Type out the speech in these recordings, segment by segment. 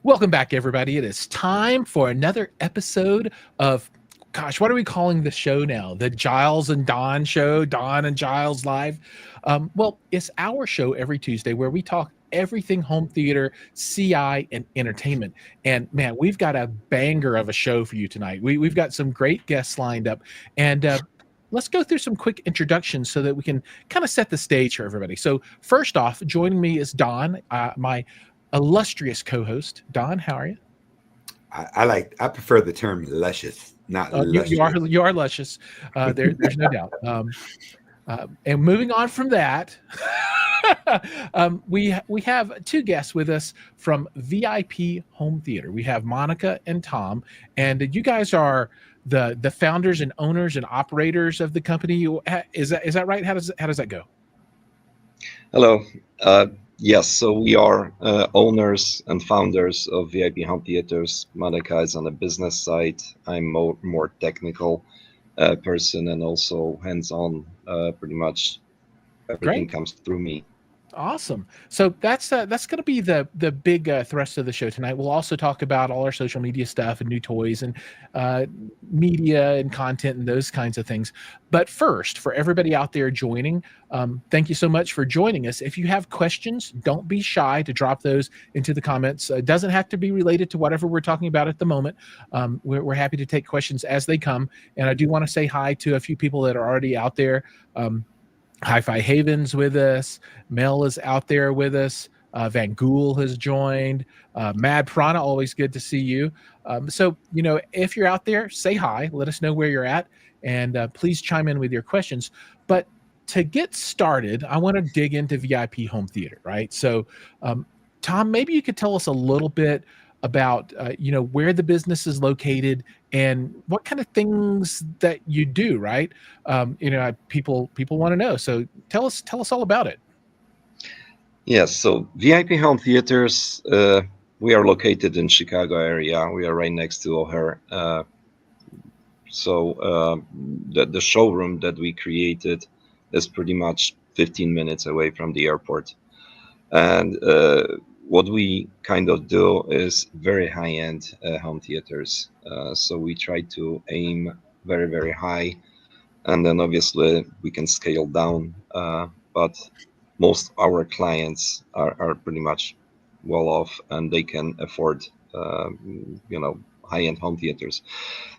Welcome back, everybody. It is time for another episode of, gosh, what are we calling the show now? The Jiles and Don show, Don and Jiles live. Well, it's our show every Tuesday where we talk everything home theater, CI, and entertainment. And man, we've got a banger of a show for you tonight. We've got some great guests lined up. And let's go through some quick introductions so that we can kind of set the stage for everybody. So first off, joining me is Don, my illustrious co-host. Don, how are you? I prefer the term luscious, not You lustrous. you are luscious. There's no doubt. And moving on from that, we have two guests with us from VIP Home Theater. We have Monica and Tom, and you guys are the founders and owners and operators of the company. Is that right? How does that go? Hello. Yes, so we are owners and founders of VIP Home Theaters. Monica is on the business side. I'm more technical person and also hands-on. Pretty much everything Great. comes through me. Awesome. So that's going to be the big thrust of the show tonight. We'll also talk about all our social media stuff and new toys and media and content and those kinds of things. But first, for everybody out there joining, thank you so much for joining us. If you have questions, don't be shy to drop those into the comments. It doesn't have to be related to whatever we're talking about at the moment. We're happy to take questions as they come. And I do want to say hi to a few people that are already out there. Hi-Fi Haven's with us. Mel is out there with us. Van Gool has joined. Mad Prana, always good to see you. So, if you're out there, say hi. Let us know where you're at. And please chime in with your questions. But to get started, I want to dig into VIP Home Theater, right? So, Tom, maybe you could tell us a little bit about, where the business is located and what kind of things that you do, right? People want to know. So tell us all about it. Yes, so VIP Home Theaters, we are located in Chicago area. We are right next to O'Hare. The showroom that we created is pretty much 15 minutes away from the airport. And what we kind of do is very high-end home theaters. So we try to aim very, very high, and then obviously we can scale down. But most our clients are pretty much well off, and they can afford, high-end home theaters.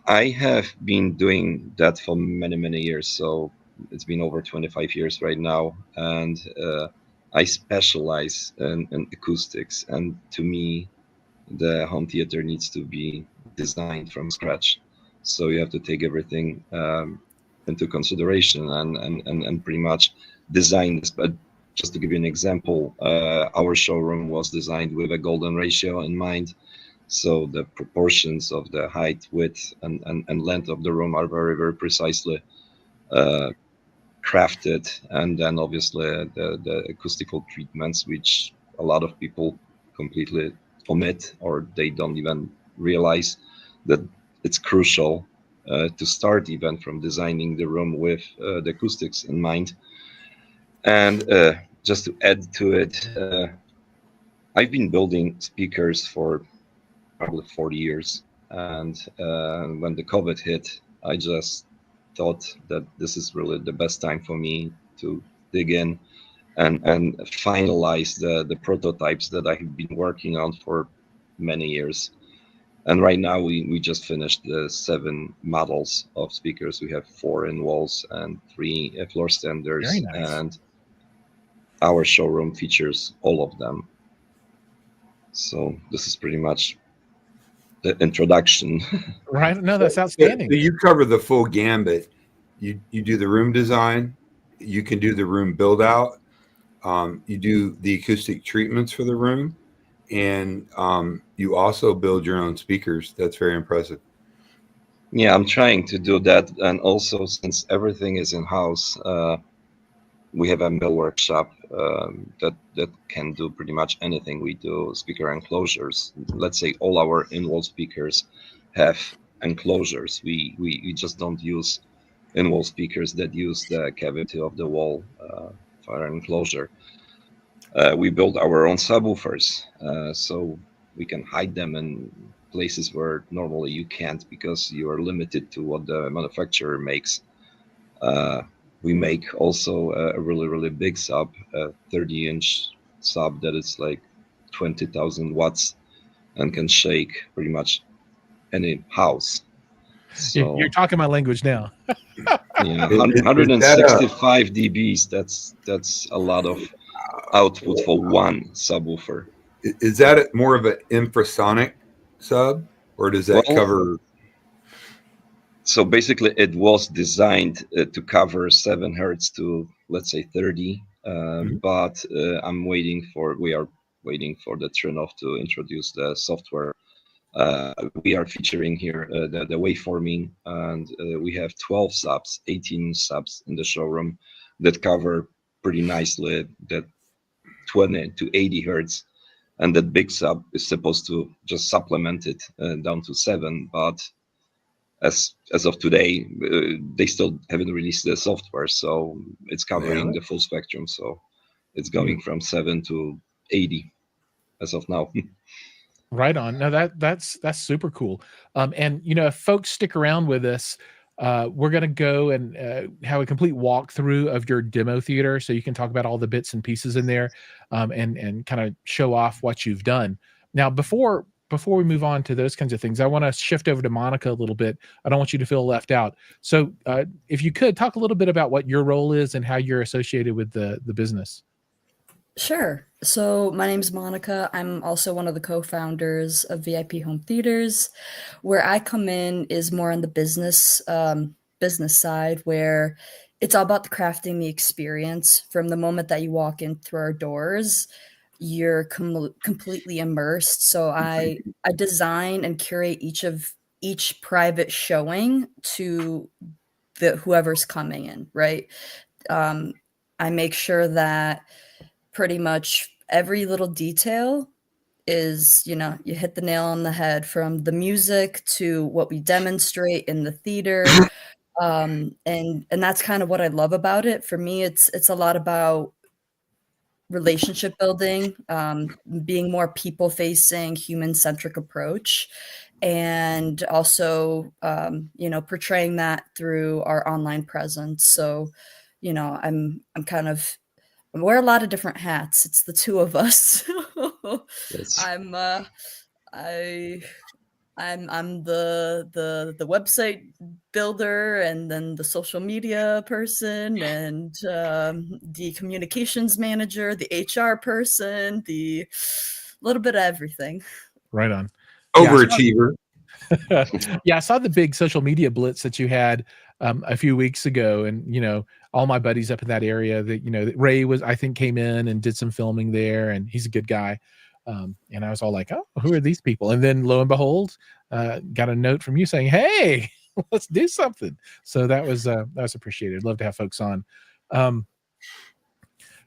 I have been doing that for many, many years. So it's been over 25 years right now, and I specialize in acoustics, and to me, the home theater needs to be designed from scratch. So you have to take everything into consideration and pretty much design this. But just to give you an example, our showroom was designed with a golden ratio in mind. So the proportions of the height, width, and length of the room are very, very precisely crafted, and then obviously the acoustical treatments, which a lot of people completely omit, or they don't even realize that it's crucial to start even from designing the room with the acoustics in mind. And just to add to it, I've been building speakers for probably 40 years, and when the COVID hit, I just thought that this is really the best time for me to dig in and finalize the prototypes that I have been working on for many years. And right now we just finished the 7 models of speakers. We have 4 in walls and 3 floor standers. Very nice. And our showroom features all of them. So this is pretty much the introduction. Right? No, that's So outstanding. you cover the full gambit. You do the room design. You can do the room build out. You do the acoustic treatments for the room, and you also build your own speakers. That's very impressive. Yeah, I'm trying to do that. And also, since everything is in-house, we have a mill workshop that can do pretty much anything we do. Speaker enclosures. Let's say all our in-wall speakers have enclosures. We just don't use in-wall speakers that use the cavity of the wall for an enclosure. We build our own subwoofers. So we can hide them in places where normally you can't because you are limited to what the manufacturer makes. We make also a really big sub, a 30-inch sub that is like 20,000 watts and can shake pretty much any house. You're So talking my language now. yeah, Is that a 165 dBs. That's a lot of output for one subwoofer. more of an infrasonic sub, or does that Well, cover? so basically, it was designed to cover 7 hertz to let's say 30. Mhm. But we are waiting for the Trinov to introduce the software. We are featuring here the waveforming, and we have 12 subs, 18 subs in the showroom that cover pretty nicely that 20 to 80 hertz. And that big sub is supposed to just supplement it down to 7. But as of today, they still haven't released the software, so it's covering the full spectrum. So it's going from 7 to 80 as of now. Right on. No, that's super cool. And if folks stick around with us, we're gonna go and have a complete walkthrough of your demo theater, so you can talk about all the bits and pieces in there, and kind of show off what you've done. Now, before we move on to those kinds of things, I want to shift over to Monica a little bit. I don't want you to feel left out. So, if you could talk a little bit about what your role is and how you're associated with the business. Sure. So my name's Monica. I'm also one of the co-founders of VIP Home Theaters. Where I come in is more on the business side, where it's all about the crafting the experience. From the moment that you walk in through our doors, you're completely immersed. So I design and curate each private showing to the whoever's coming in, right? I make sure that pretty much every little detail is, you hit the nail on the head, from the music to what we demonstrate in the theater. And that's kind of what I love about it. For me, it's a lot about relationship building, being more people facing, human centric approach, and also portraying that through our online presence. So I'm kind of, I wear a lot of different hats. It's the two of us. Yes. I'm I I'm the website builder, and then the social media person, and the communications manager, the HR person, the little bit of everything. Right on. Yeah, Overachiever. yeah, I saw the big social media blitz that you had a few weeks ago, and all my buddies up in that area. That that Ray was, I think, came in and did some filming there, and he's a good guy. And I was all like, "Oh, who are these people?" And then lo and behold, got a note from you saying, "Hey, let's do something." So that was appreciated. Love to have folks on. Um,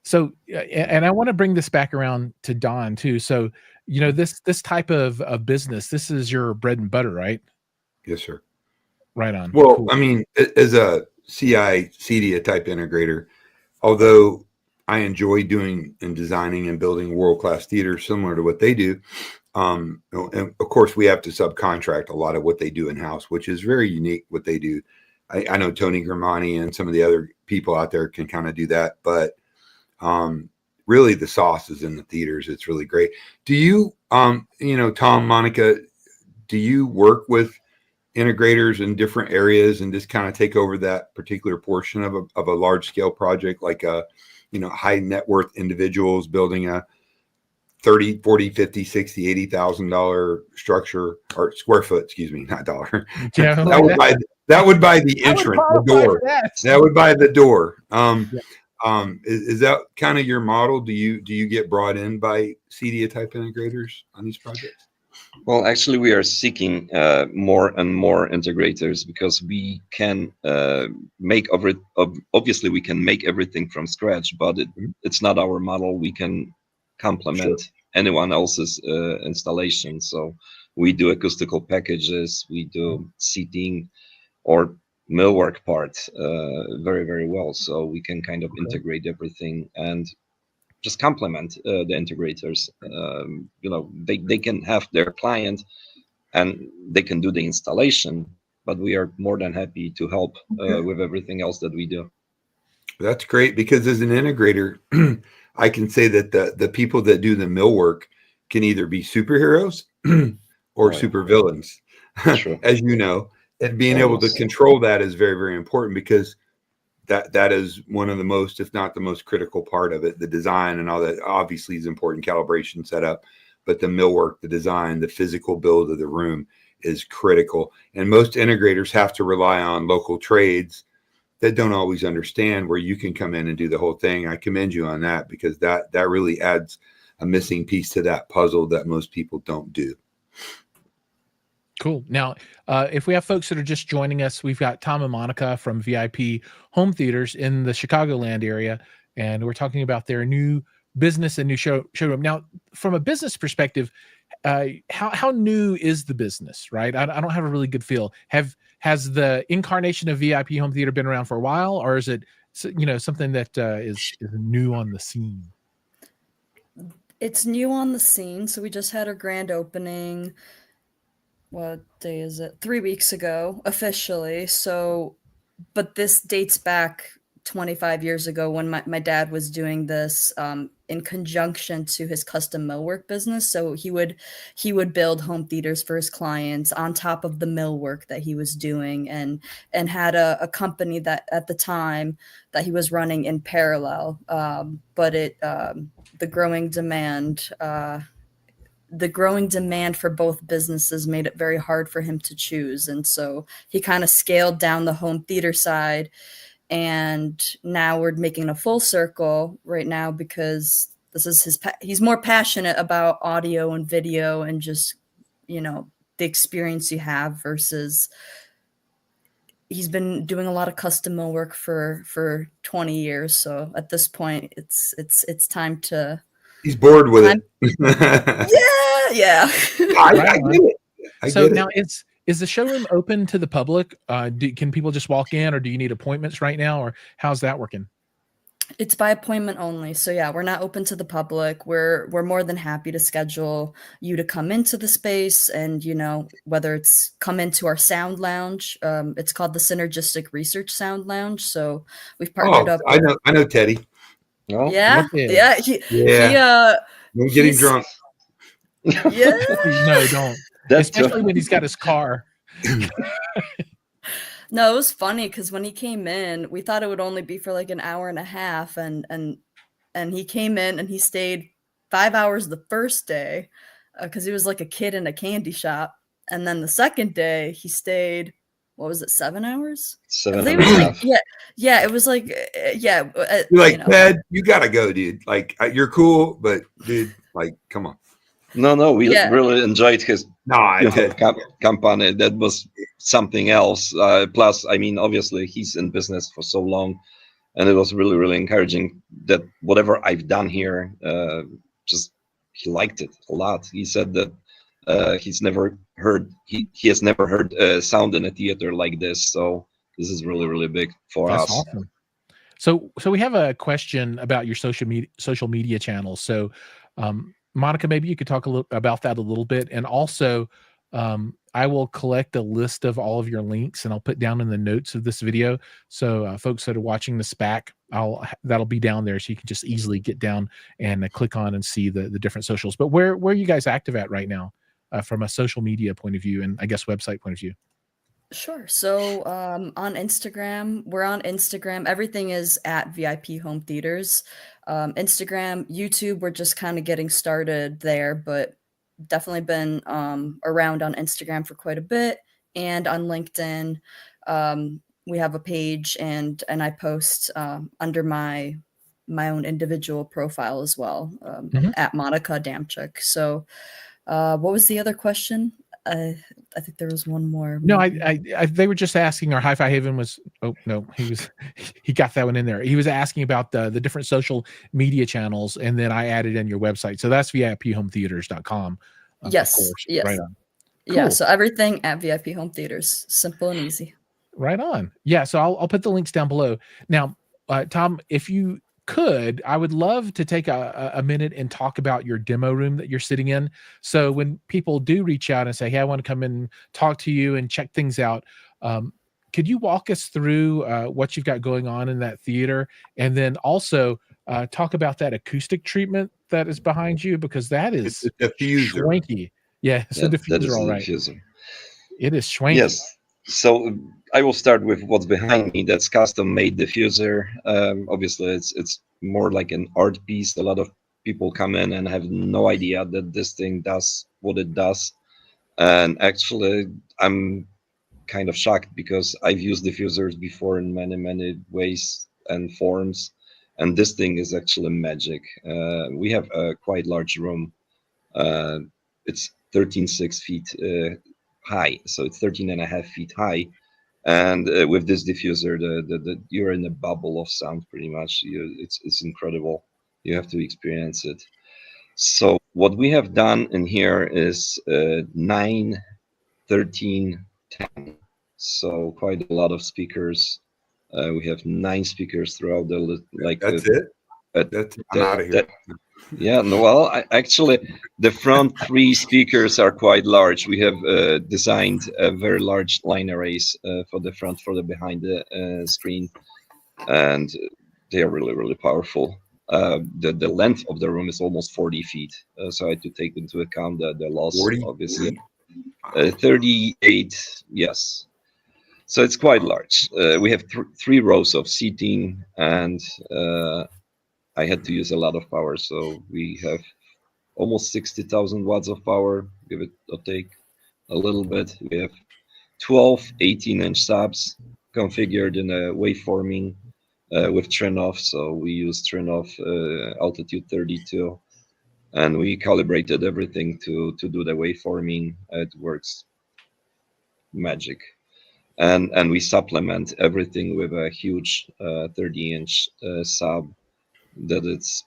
so, and I want to bring this back around to Don too. So, this type of business, this is your bread and butter, right? Yes, sir. Right on. Well, Cool. I mean, as a CI CEDIA type integrator, although I enjoy doing and designing and building world-class theaters similar to what they do, and of course we have to subcontract a lot of what they do in-house, which is very unique what they do. I know Tony Grimani and some of the other people out there can kind of do that, but really the sauce is in the theaters. It's really great. Do you, Tom, Monica, do you work with integrators in different areas and just kind of take over that particular portion of a large scale project, like high net worth individuals building a 30, 40, 50, 60, $80,000 structure or square foot, excuse me, not dollar. Yeah, that would buy the entrance, the door. That would buy the door. Is that kind of your model? Do you get brought in by CEDIA type integrators on these projects? Well, actually, we are seeking more and more integrators because we can obviously we can make everything from scratch, but it's not our model. We can complement anyone else's installation. So we do acoustical packages, we do seating or millwork parts very, very well. So we can kind of integrate everything. And just complement the integrators. They can have their client and they can do the installation, but we are more than happy to help with everything else that we do. That's great, because as an integrator, I can say that the people that do the millwork can either be superheroes or super villains, as you know, and being able to control that is very, very important, because that is one of the most, if not the most critical part of it. The design and all that obviously is important, calibration setup, but the millwork, the design, the physical build of the room is critical. And most integrators have to rely on local trades that don't always understand, where you can come in and do the whole thing. I commend you on that, because that really adds a missing piece to that puzzle that most people don't do. Cool. Now, if we have folks that are just joining us, we've got Tom and Monica from VIP Home Theaters in the Chicagoland area, and we're talking about their new business and new showroom. Now, from a business perspective, how new is the business, right? I don't have a really good feel. Has the incarnation of VIP Home Theater been around for a while, or is it something that is new on the scene? It's new on the scene. So we just had our grand opening. What day is it? 3 weeks ago, officially. So, but this dates back 25 years ago when my dad was doing this in conjunction to his custom millwork business. So he would build home theaters for his clients on top of the millwork that he was doing, and had a company that at the time that he was running in parallel. But the growing demand for both businesses made it very hard for him to choose. And so he kind of scaled down the home theater side. And now we're making a full circle right now, because this is he's more passionate about audio and video and just, the experience you have, versus he's been doing a lot of custom mill work for 20 years. So at this point, it's time to. He's bored with it. Yeah. I get it. So now is the showroom open to the public? Can people just walk in, or do you need appointments right now, or how's that working? It's by appointment only. So yeah, we're not open to the public. We're more than happy to schedule you to come into the space, and whether it's come into our sound lounge. It's called the Synergistic Research Sound Lounge. So we've partnered up. I know Teddy. Oh, yeah. Don't get him drunk. Yeah. No, don't. Especially when he's got his car. No, it was funny because when he came in, we thought it would only be for like an hour and a half, and he came in and he stayed 5 hours the first day because he was like a kid in a candy shop, and then the second day he stayed. What was it? 7 hours? 7 and a half. Yeah. It was like, You're like, Ted, you gotta go, dude. Like, you're cool, but dude, like, come on. No, we really enjoyed his company. That was something else. Plus, I mean, obviously, he's in business for so long, and it was really, really encouraging that whatever I've done here, he liked it a lot. He said that he has never heard sound in a theater like this. So this is really, really big for us. Awesome. So we have a question about your social media channels. So, Monica, maybe you could talk about that a little bit, and also I will collect a list of all of your links, and I'll put down in the notes of this video. So folks that are watching this back, that'll be down there, so you can just easily get down and click on and see the different socials. But where are you guys active at right now, from a social media point of view, and I guess website point of view? Sure. So on Instagram, we're on Instagram. Everything is at VIP Home Theaters. Instagram, YouTube, we're just kind of getting started there, but definitely been around on Instagram for quite a bit. And on LinkedIn, we have a page, and I post under my own individual profile as well, at Monica Damchuk. So what was the other question? I think there was one more. No, they were just asking, or Hi-Fi Haven was. Oh no, he got that one in there. He was asking about the different social media channels, and then I added in your website. So that's VIPHomeTheaters.com. Yes. Of course. Yes. Right on. Cool. Yeah. So everything at VIP Home Theaters, simple and easy. Right on. Yeah. So I'll put the links down below. Now, Tom, if you could, I would love to take a minute and talk about your demo room that you're sitting in. So when people do reach out and say, "Hey, I want to come and talk to you and check things out," could you walk us through what you've got going on in that theater, and then also talk about that acoustic treatment that is behind you, because that It's is a diffuser. swanky. Yeah, it's a That is diffuser, a all right. diffuser. It is swanky. Yes. So I will start with what's behind me. That's custom made diffuser. Obviously, it's more like an art piece. A lot of people come in and have no idea that this thing does what it does. And actually, I'm kind of shocked because I've used diffusers before in many ways and forms, and this thing is actually magic. We have a quite large room. It's 13.6 feet high, so it's 13.5 feet high. And with this diffuser, you're in a bubble of sound pretty much. It's incredible. You have to experience it. So what we have done in here is 9, 13, 10. So quite a lot of speakers. We have 9 speakers throughout the That's it. I'm out of here. Yeah, no, well, actually, the front 3 speakers are quite large. We have designed a very large line arrays for the front, for the behind the screen, and they are really powerful. The length of the room is almost 40 feet, so I had to take into account the loss, 40 obviously. 38, yes. So it's quite large. We have 3 rows of seating, and I had to use a lot of power, so we have almost 60,000 watts of power, give it or take a little bit. We have 12 18-inch subs configured in a waveforming with trim off, so we use trim off altitude 32, and we calibrated everything to do the waveforming. It works magic. And we supplement everything with a huge 30-inch sub that it's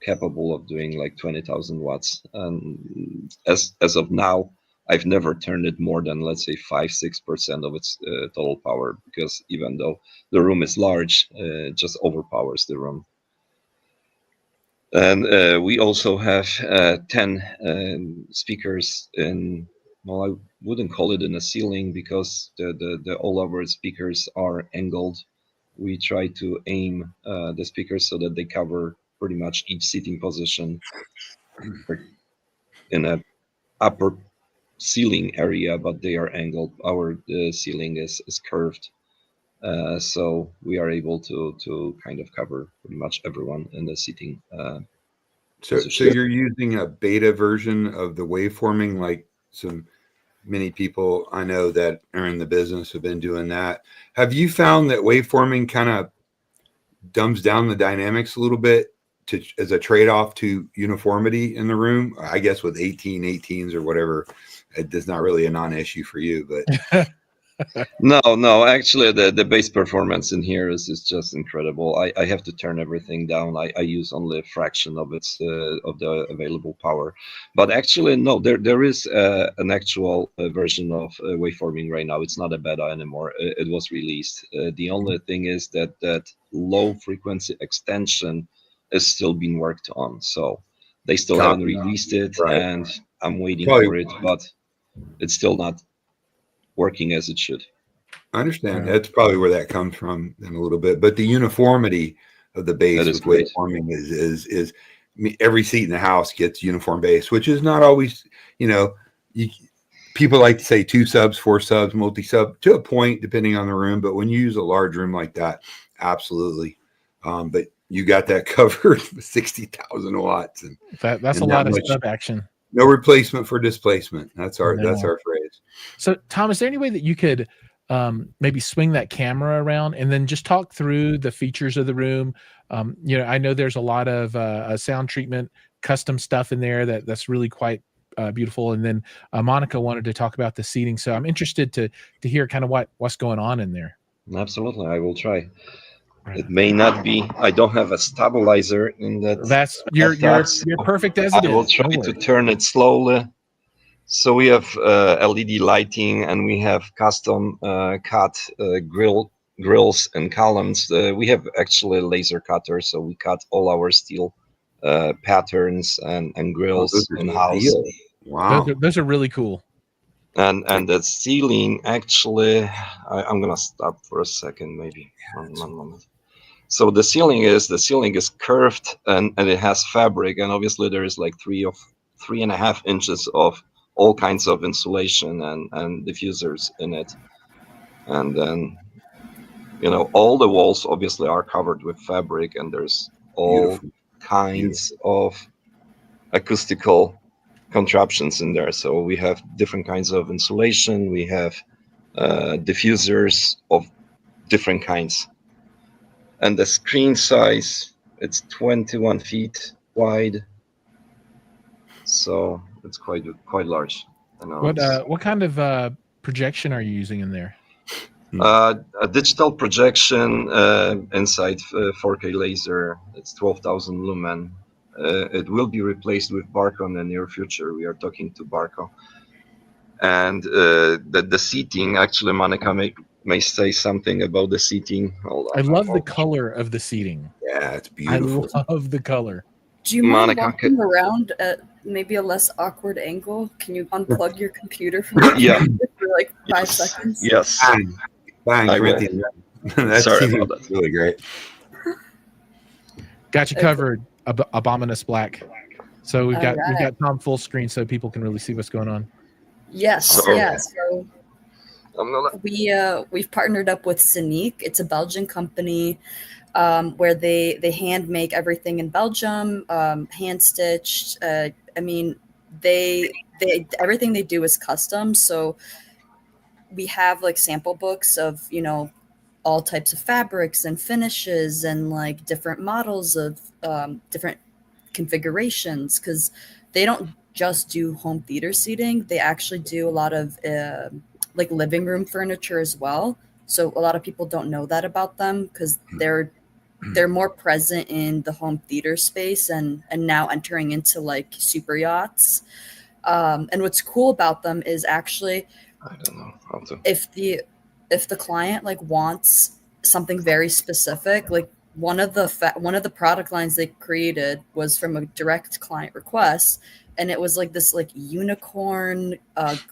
capable of doing like 20,000 watts. And as of now, I've never turned it more than, let's say, 5-6% of its total power, because even though the room is large, it just overpowers the room. And we also have 10 speakers in, well, I wouldn't call it in a ceiling, because the all over speakers are angled. We try to aim the speakers so that they cover pretty much each seating position in a upper ceiling area, but they are angled. Our ceiling is curved, so we are able to kind of cover pretty much everyone in the seating. So you're using a beta version of the waveforming, like many people I know that are in the business have been doing that. Have you found that waveforming kind of dumbs down the dynamics a little bit as a trade-off to uniformity in the room? I guess with 18s or whatever, it's not really a non-issue for you, but No, actually the bass performance in here is just incredible. I have to turn everything down. I use only a fraction of its of the available power, but actually no, there is an actual version of waveforming right now. It's not a beta anymore. It was released. The only thing is that low frequency extension is still being worked on, so they still haven't released it, right. and I'm waiting Probably for it, but it's still not working as it should. I understand. That's probably where that comes from in a little bit. But the uniformity of the bass with waveforming is I mean, every seat in the house gets uniform bass, which is not always, people like to say 2 subs, 4 subs, multi-sub to a point, depending on the room. But when you use a large room like that, absolutely. But you got that covered with 60,000 watts. And that's a lot of sub action. No replacement for displacement. That's our phrase. So, Tom, is there any way that you could maybe swing that camera around and then just talk through the features of the room? I know there's a lot of sound treatment, custom stuff in there that's really quite beautiful. And then Monica wanted to talk about the seating, so I'm interested to hear kind of what's going on in there. Absolutely, I will try. It may not be. I don't have a stabilizer in that. You're perfect as it is. I will try to turn it slowly. So we have LED lighting, and we have custom cut grill grills and columns. We have actually a laser cutter, so we cut all our steel patterns and Oh, grills those are in house. steel. Wow. Those are really cool. And the ceiling actually, I'm gonna stop for a second, maybe one moment. So the ceiling is curved and it has fabric, and obviously there is like 3.5 inches of all kinds of insulation and diffusers in it. And then, you know, all the walls obviously are covered with fabric, and there's all Beautiful. kinds of acoustical contraptions in there. So we have different kinds of insulation, we have diffusers of different kinds. And the screen size, it's 21 feet wide, so it's quite large. I know What kind of projection are you using in there? a digital projection inside 4K laser. It's 12,000 lumen. It will be replaced with Barco in the near future. We are talking to Barco. And the seating, actually, Monica may say something about the seating. Hold on. I love the color of the seating. Yeah, it's beautiful. I love the color. Do you mind Monica, walking around at maybe a less awkward angle? Can you unplug your computer from the Yeah. for like 5 seconds? Yes. Bang, I will. Corinthian. That's Sorry about that. really great. Got you covered, Abominous Black. So we've got Alright. Tom full screen so people can really see what's going on. Yes, So- yes. So I'm gonna. we've partnered up with Sonique. It's a Belgian company where they hand make everything in Belgium, hand stitched. I mean, they everything they do is custom. So we have like sample books of, you know, all types of fabrics and finishes and like different models of different configurations, because they don't just do home theater seating. They actually do a lot of like living room furniture as well. So a lot of people don't know that about them, because they're more present in the home theater space and now entering into like super yachts. And what's cool about them is actually, I don't know how to. if the client like wants something very specific, like one of the product lines they created was from a direct client request, and it was like this like unicorn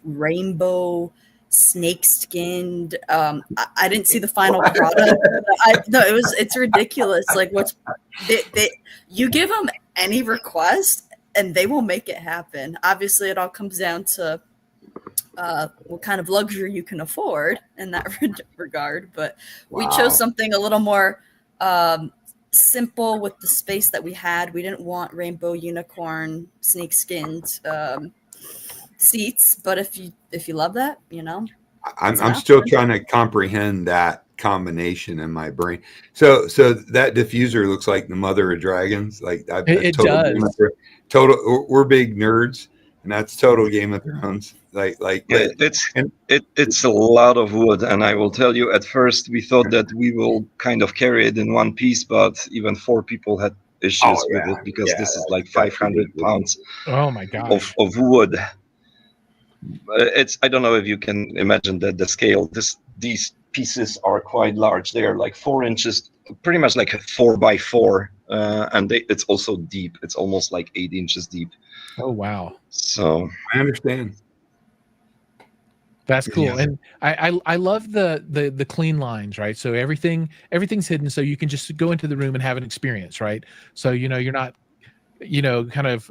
rainbow snake skinned I didn't see the final product. It's ridiculous. Like what's they you give them any request and they will make it happen. Obviously it all comes down to what kind of luxury you can afford in that regard. But we chose something a little more simple with the space that we had. We didn't want rainbow unicorn snake skinned seats, but if you love that, you know, I'm still trying to comprehend that combination in my brain. So that diffuser looks like the mother of dragons. Like It does. Total. We're big nerds, and that's total Game of Thrones. Yeah, it's a lot of wood, and I will tell you, at first we thought that we will kind of carry it in one piece, but even 4 people had issues with it, because this is like 500 pounds Oh my gosh. of wood. I don't know if you can imagine that the scale. These pieces are quite large. They are like 4 inches, pretty much like a 4x4, and it's also deep. It's almost like 8 inches deep. Oh wow. So I understand. That's cool. Yeah. And I love the clean lines, right? So everything's hidden, so you can just go into the room and have an experience, right? So you know you're not, you know, kind of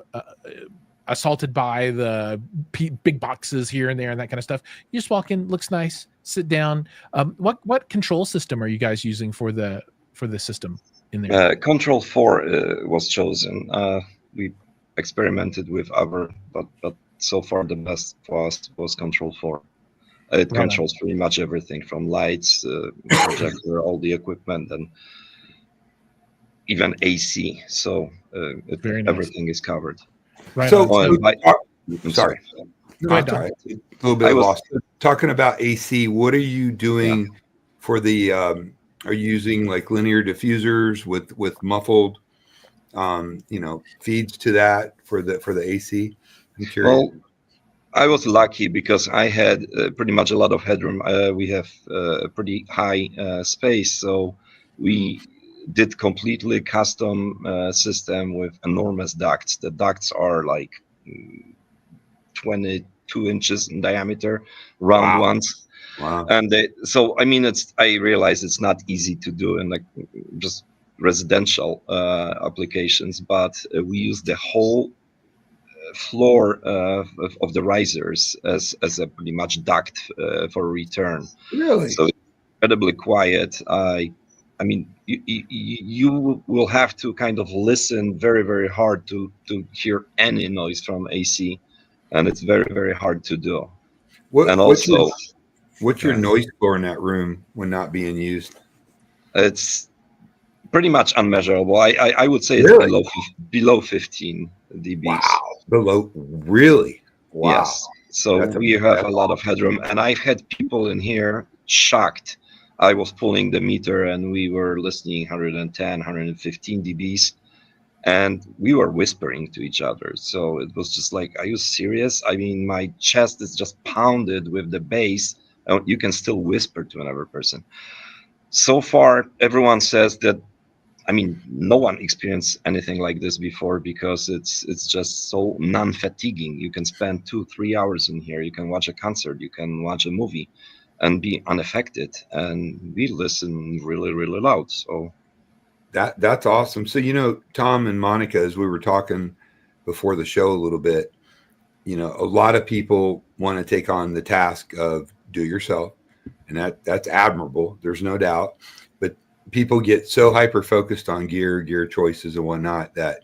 assaulted by the big boxes here and there and that kind of stuff. You just walk in, looks nice, sit down. What control system are you guys using for the system in there? Control 4 was chosen. We experimented with other, but so far the best for us was Control 4. It controls pretty much everything from lights, projector, all the equipment, and even AC. So Very nice. everything is covered. Right. So, I'm sorry. Go ahead, a little bit lost. Talking about AC, what are you doing for the? Are you using like linear diffusers with muffled, feeds to that for the AC? I'm curious. Well, I was lucky because I had pretty much a lot of headroom. We have a pretty high space, so we did completely custom system with enormous ducts. The ducts are like 22 inches in diameter, round Wow. ones. Wow. And so I mean, I realize it's not easy to do in like just residential applications, but we use the whole floor of the risers as a pretty much duct for return. Really? So it's incredibly quiet. I mean, you will have to kind of listen very, very hard to hear any noise from AC, and it's very, very hard to do. And also, what's your noise score in that room when not being used? it's pretty much unmeasurable. I would say it's Really? below 15 dBs. Wow. Below, really? Wow. Yes. So we have a lot of headroom, and I've had people in here shocked. I was pulling the meter, and we were listening 110, 115 dBs, and we were whispering to each other. So it was just like, are you serious? I mean, my chest is just pounded with the bass, and you can still whisper to another person. So far, everyone says that, I mean, no one experienced anything like this before because it's just so non-fatiguing. You can spend 2-3 hours in here. You can watch a concert. You can watch a movie, and be unaffected. And we listen really, really loud. So that's awesome. So Tom and Monica, as we were talking before the show a little bit, a lot of people want to take on the task of do it yourself, and that's admirable. There's no doubt. People get so hyper focused on gear choices and whatnot that,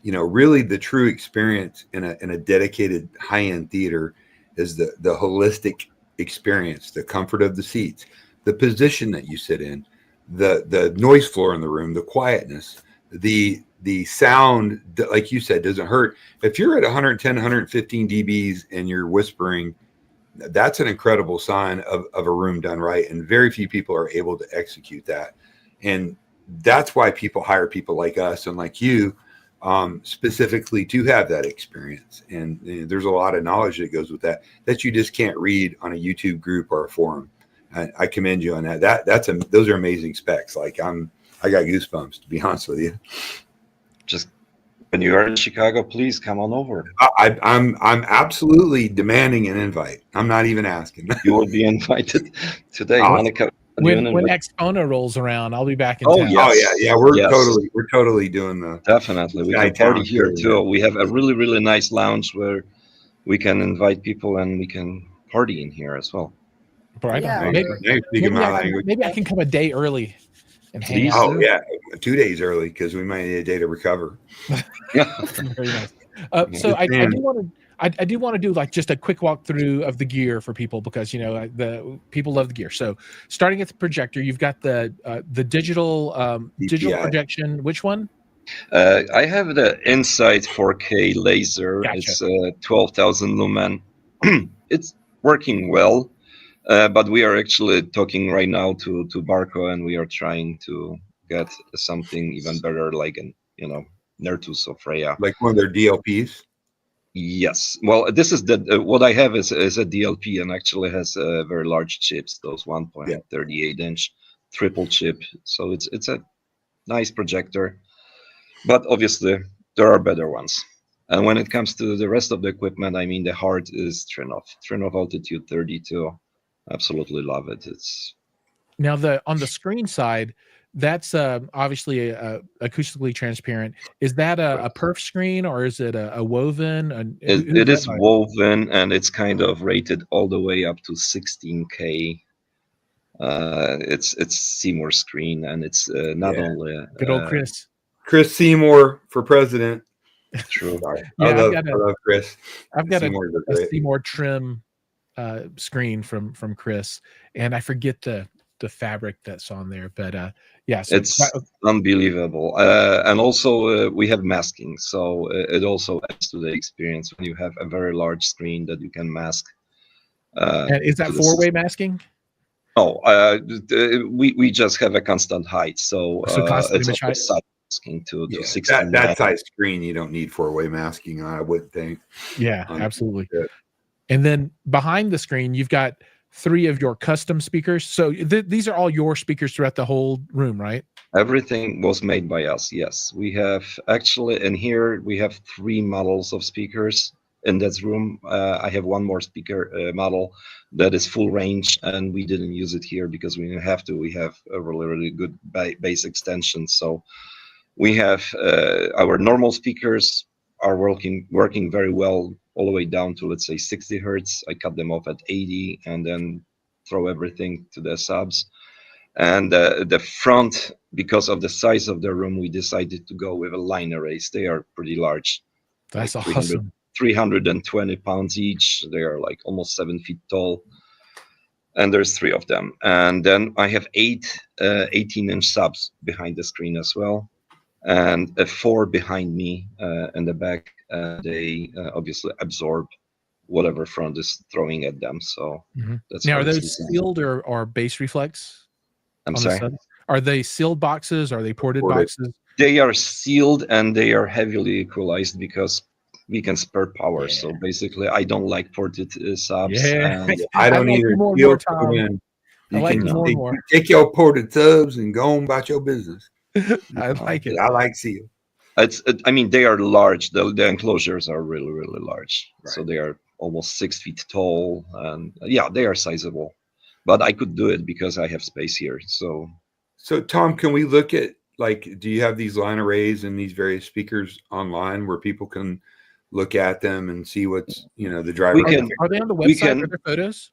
really the true experience in a dedicated high-end theater is the holistic experience, the comfort of the seats, the position that you sit in, the noise floor in the room, the quietness, the sound, like you said, doesn't hurt. If you're at 110, 115 dBs and you're whispering, that's an incredible sign of a room done right. And very few people are able to execute that. And that's why people hire people like us and like you, specifically to have that experience. And there's a lot of knowledge that goes with that you just can't read on a YouTube group or a forum. I commend you on that. Those are amazing specs. Like I got goosebumps, to be honest with you. Just when you are in Chicago, please come on over. I'm absolutely demanding an invite. I'm not even asking. You will be invited today, Monica. When Expono rolls around, I'll be back in town. Yes. Yeah. We're totally doing the definitely. We can party here too. We have a really, really nice lounge where we can invite people and we can party in here as well. Right. Yeah. Maybe I can come a day early and hang out. Oh yeah, 2 days early because we might need a day to recover. Very nice. So I do want to do like just a quick walkthrough of the gear for people because the people love the gear. So starting at the projector, you've got the digital digital projection. Which one? I have the Insight 4K laser. Gotcha. It's 12,000 lumen. It's working well, but we are actually talking right now to Barco, and we are trying to get something even better, like Nertus or Freya, like one of their DLPs. Yes. Well, this is what I have is a DLP and actually has very large chips, those 1.38 inch triple chip. So it's a nice projector, but obviously there are better ones. And when it comes to the rest of the equipment, I mean, the heart is Trinov Altitude 32. Absolutely love it. It's now on the screen side. That's obviously acoustically transparent. Is that a perf screen or is it a woven? It is woven, and it's kind of rated all the way up to 16K. It's Seymour screen, and it's not only good old Chris Seymour for president. True. I love Chris. I've got a Seymour trim screen from Chris, and I forget the fabric that's on there, but so it's unbelievable. And also we have masking, so it also adds to the experience when you have a very large screen that you can mask. And is that four-way masking? No, we just have a constant height, so it's masking to 16. That size screen, you don't need four-way masking, I would think. Yeah, absolutely. And then behind the screen, you've got 3 of your custom speakers. So these are all your speakers throughout the whole room, right? Everything was made by us. Yes, we have actually in here we have 3 models of speakers in this room. I have one more speaker model that is full range, and we didn't use it here because we didn't have to. We have a really good bass extension. So we have our normal speakers are working very well all the way down to, let's say, 60 hertz. I cut them off at 80 and then throw everything to the subs. And the front, because of the size of the room, we decided to go with a line arrays. They are pretty large. That's like awesome. 320 pounds each. They are like almost 7 feet tall. And there's 3 of them. And then I have 8 18-inch subs behind the screen as well. And 4 behind me in the back. They obviously absorb whatever front is throwing at them. So that's now, how are it's those designed. sealed or base reflex? I'm sorry? Are they sealed boxes? Are they ported boxes? They are sealed and they are heavily equalized because we can spare power. So basically, I don't like ported subs. Yeah, I don't like either. you more and Feel more, free, Tom. man. I like you more and you more. take your ported subs and go on about your business. I like it. I like seal. I mean, they are large. The enclosures are really large. Right. So they are almost 6 feet tall, and yeah, they are sizable. But I could do it because I have space here. So Tom, can we look at, like, do you have these line arrays and these various speakers online where people can look at them and see what's, the driver? Are they on the website? Are there photos?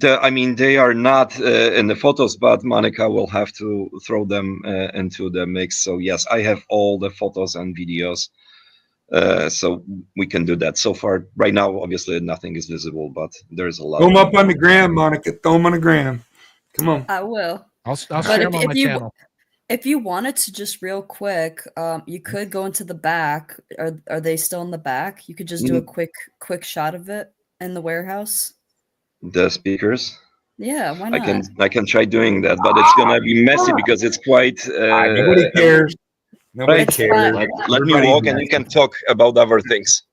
I mean, they are not in the photos, but Monica will have to throw them into the mix. So yes, I have all the photos and videos. So we can do that. So far, right now, obviously nothing is visible, but there's a lot. Throw them up on the gram, Monica. Throw them on the gram. Come on. I will. I'll share them on my channel. If you wanted to, just real quick, you could go into the back. Are they still in the back? You could just do a quick shot of it in the warehouse. The speakers. Yeah, why not? I can try doing that, but it's gonna be messy because it's quite. Nobody cares. Nobody cares. Let me walk, and you can talk about other things.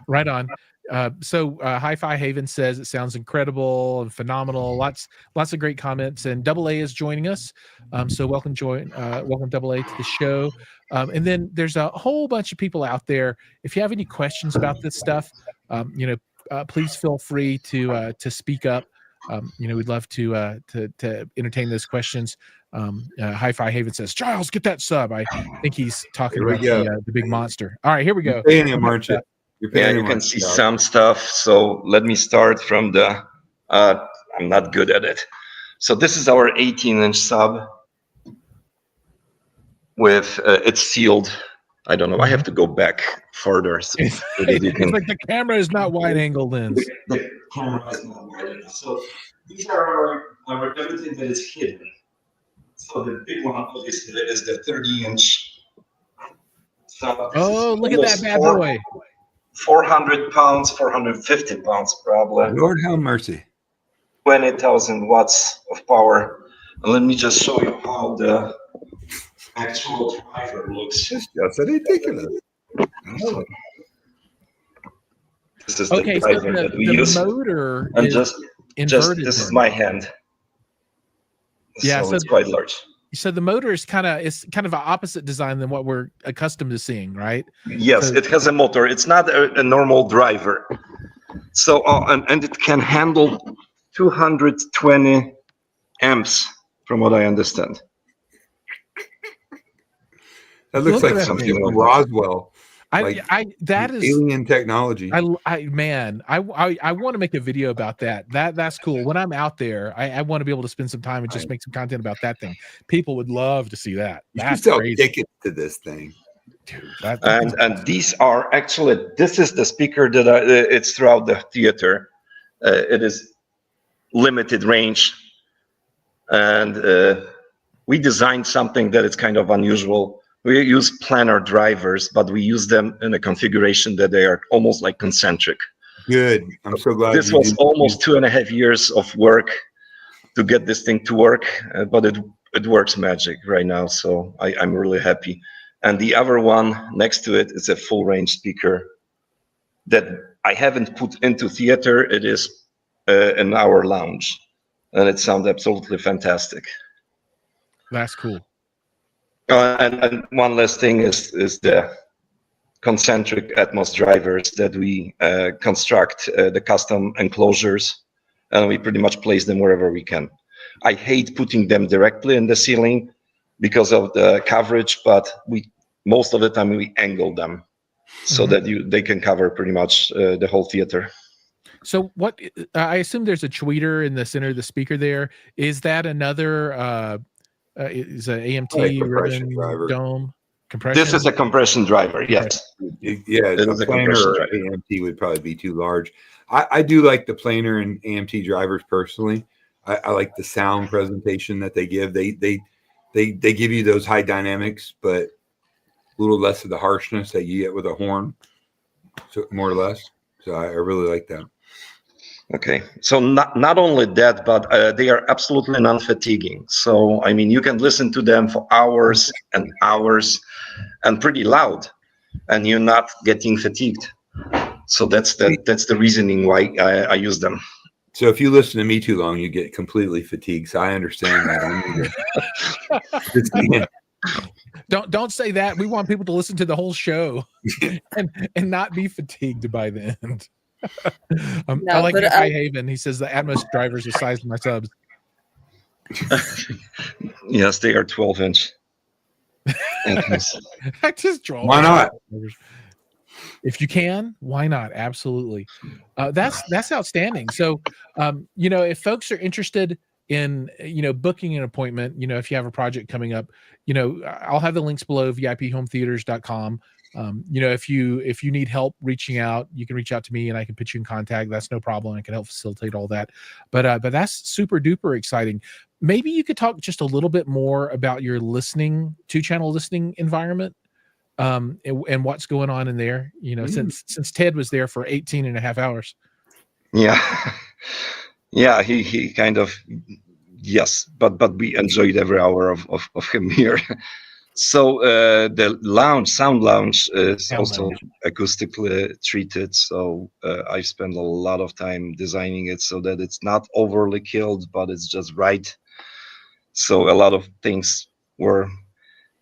Right on. So Hi-Fi Haven says it sounds incredible and phenomenal. Lots of great comments. And Double A is joining us. So welcome Double A to the show. And then there's a whole bunch of people out there. If you have any questions about this stuff, please feel free to speak up. We'd love to entertain those questions. Hi-Fi Haven says, Jiles, get that sub. I think he's talking about the big monster. All right, here we go. You're paying him, aren't you? Yeah, you can see some stuff. So let me start from the, I'm not good at it. So this is our 18-inch sub with, it's sealed. I don't know. I have to go back further. So it's like the camera is not wide angle lens. The camera is not wide enough. So these are our everything that is hidden. So the big one obviously is the 30-inch sub. Oh, look at that bad boy. 400 pounds, 450 pounds probably. Lord have mercy. 20,000 watts of power. And let me just show you how the actual driver looks. It's just ridiculous. This is the driver that we use. Motor and is just inverted. This is my hand. Yeah, so it's quite large. So the motor is kind of an opposite design than what we're accustomed to seeing, right? Yes, it has a motor. It's not a normal driver. So and it can handle 220 amps, from what I understand. That looks like something from Roswell. That is alien technology. I want to make a video about that. That's cool. When I'm out there, I want to be able to spend some time and just make some content about that thing. People would love to see that. That's sell crazy. tickets to this thing. Dude, and these are actually, this is the speaker that it's throughout the theater. It is limited range, and we designed something that is kind of unusual. We use planar drivers, but we use them in a configuration that they are almost like concentric. Good. I'm so glad. This was almost 2.5 years of work to get this thing to work, but it works magic right now. So I'm really happy. And the other one next to it is a full range speaker that I haven't put into theater, it is in our lounge, and it sounds absolutely fantastic. That's cool. And one last thing is the concentric Atmos drivers that we construct, the custom enclosures, and we pretty much place them wherever we can. I hate putting them directly in the ceiling because of the coverage, but most of the time we angle them so that they can cover pretty much the whole theater. So what? I assume there's a tweeter in the center of the speaker. There is that another is an AMT compression ribbon driver. Dome compression. This is a compression driver. Yes. Yeah, It a is a planar compression or driver. AMT would probably be too large. I do like the planar and AMT drivers personally. I like the sound presentation that they give. They give you those high dynamics, but a little less of the harshness that you get with a horn, so more or less. So I really like that. Okay, so not only that, but they are absolutely non-fatiguing. So I mean, you can listen to them for hours and hours, and pretty loud, and you're not getting fatigued. So that's the reasoning why I use them. So if you listen to me too long, you get completely fatigued. So I understand that. Don't say that. We want people to listen to the whole show and not be fatigued by the end. No, I like but, Guy Haven. He says the Atmos drivers the size of my subs. Yes, they are 12-inch. I just draw. Why not? If you can, why not? Absolutely. That's outstanding. So, if folks are interested in, booking an appointment, if you have a project coming up, I'll have the links below, viphometheaters.com. If you need help reaching out, you can reach out to me and I can put you in contact. That's no problem. I can help facilitate all that. But that's super duper exciting. Maybe you could talk just a little bit more about your two-channel listening environment. And what's going on in there, since Ted was there for 18 and a half hours. Yeah, he kind of, yes, but we enjoyed every hour of him here. So the sound lounge is also acoustically treated. So I spent a lot of time designing it so that it's not overly killed, but it's just right. So a lot of things were.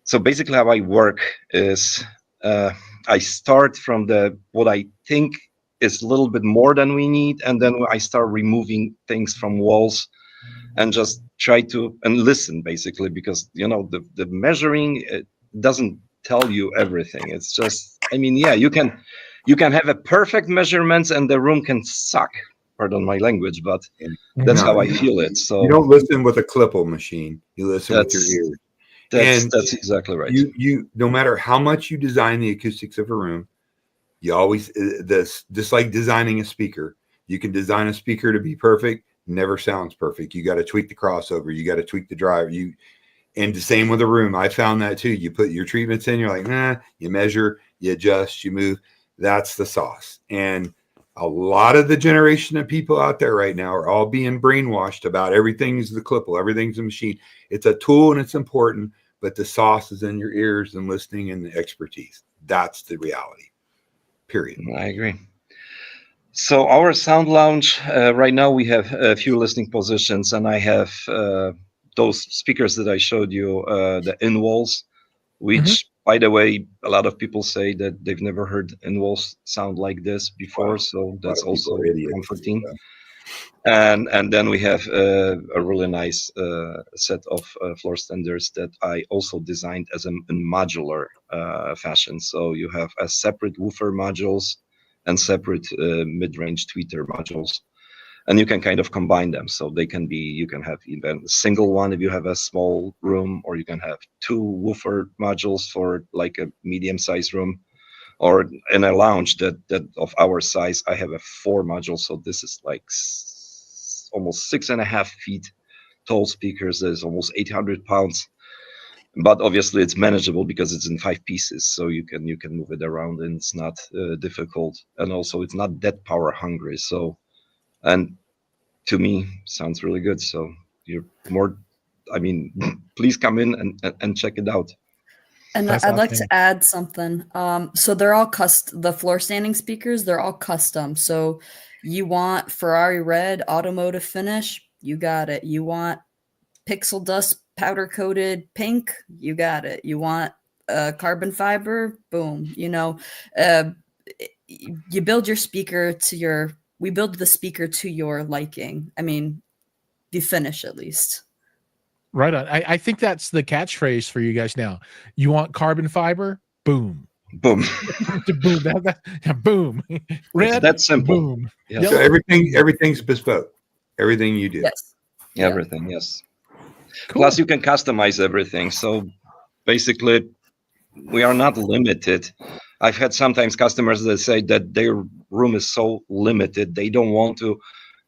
So basically how I work is I start from what I think is a little bit more than we need, and then I start removing things from walls and just try to listen, basically, because the measuring, it doesn't tell you everything. It's just, I mean, yeah, you can have a perfect measurements and the room can suck, pardon my language, but that's how I feel it. So you don't listen with a Klippel machine, you listen with your ears. That's exactly right. You no matter how much you design the acoustics of a room, you always just like designing a speaker. You can design a speaker to be perfect, never sounds perfect. You got to tweak the crossover, you got to tweak the driver. And the same with a room. I found that too. You put your treatments in, you're like, nah, you measure, you adjust, you move. That's the sauce. And a lot of the generation of people out there right now are all being brainwashed about everything's the Klippel, everything's a machine. It's a tool and it's important, but the sauce is in your ears and listening and the expertise. That's the reality. Period. I agree. So our sound lounge, right now we have a few listening positions, and I have those speakers that I showed you, the in-walls, which, by the way, a lot of people say that they've never heard in-walls sound like this before, so that's also comforting. And then we have a really nice set of floor standers that I also designed as a modular fashion. So you have a separate woofer modules and separate mid-range tweeter modules, and you can kind of combine them. So they can be, you can have even a single one if you have a small room, or you can have two woofer modules for like a medium-sized room. Or in a lounge that of our size, I have a 4 module. So this is like almost 6.5 feet tall speakers. There's almost 800 pounds, but obviously it's manageable because it's in 5 pieces. So you can move it around and it's not difficult. And also it's not that power hungry. So, and to me, sounds really good. So you're more, I mean, please come in and check it out. And That's I'd like outstanding. to add something. So they're all the floor standing speakers, they're all custom. So you want Ferrari red automotive finish, you got it. You want pixel dust powder coated pink, you got it. You want carbon fiber, boom. Uh, you build your speaker we build the speaker to your liking. I mean, the finish at least. Right on. I think that's the catchphrase for you guys now. You want carbon fiber? Boom. Boom. Boom. Boom. Red. It's that simple. Boom. Yes. So everything's bespoke. Everything you do. Yes. Everything, yes. Cool. Plus, you can customize everything. So basically, we are not limited. I've had sometimes customers that say that their room is so limited, they don't want to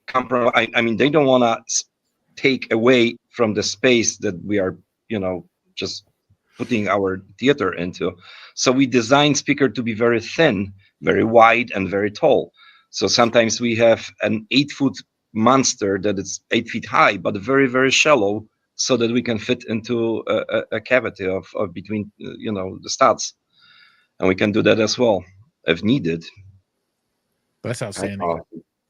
compromise. I mean, they don't want to take away from the space that we are, just putting our theater into. So we design speaker to be very thin, very wide, and very tall. So sometimes we have an 8-foot monster that is 8 feet high, but very, very shallow, so that we can fit into a cavity of between, the studs. And we can do that as well if needed. That's outstanding.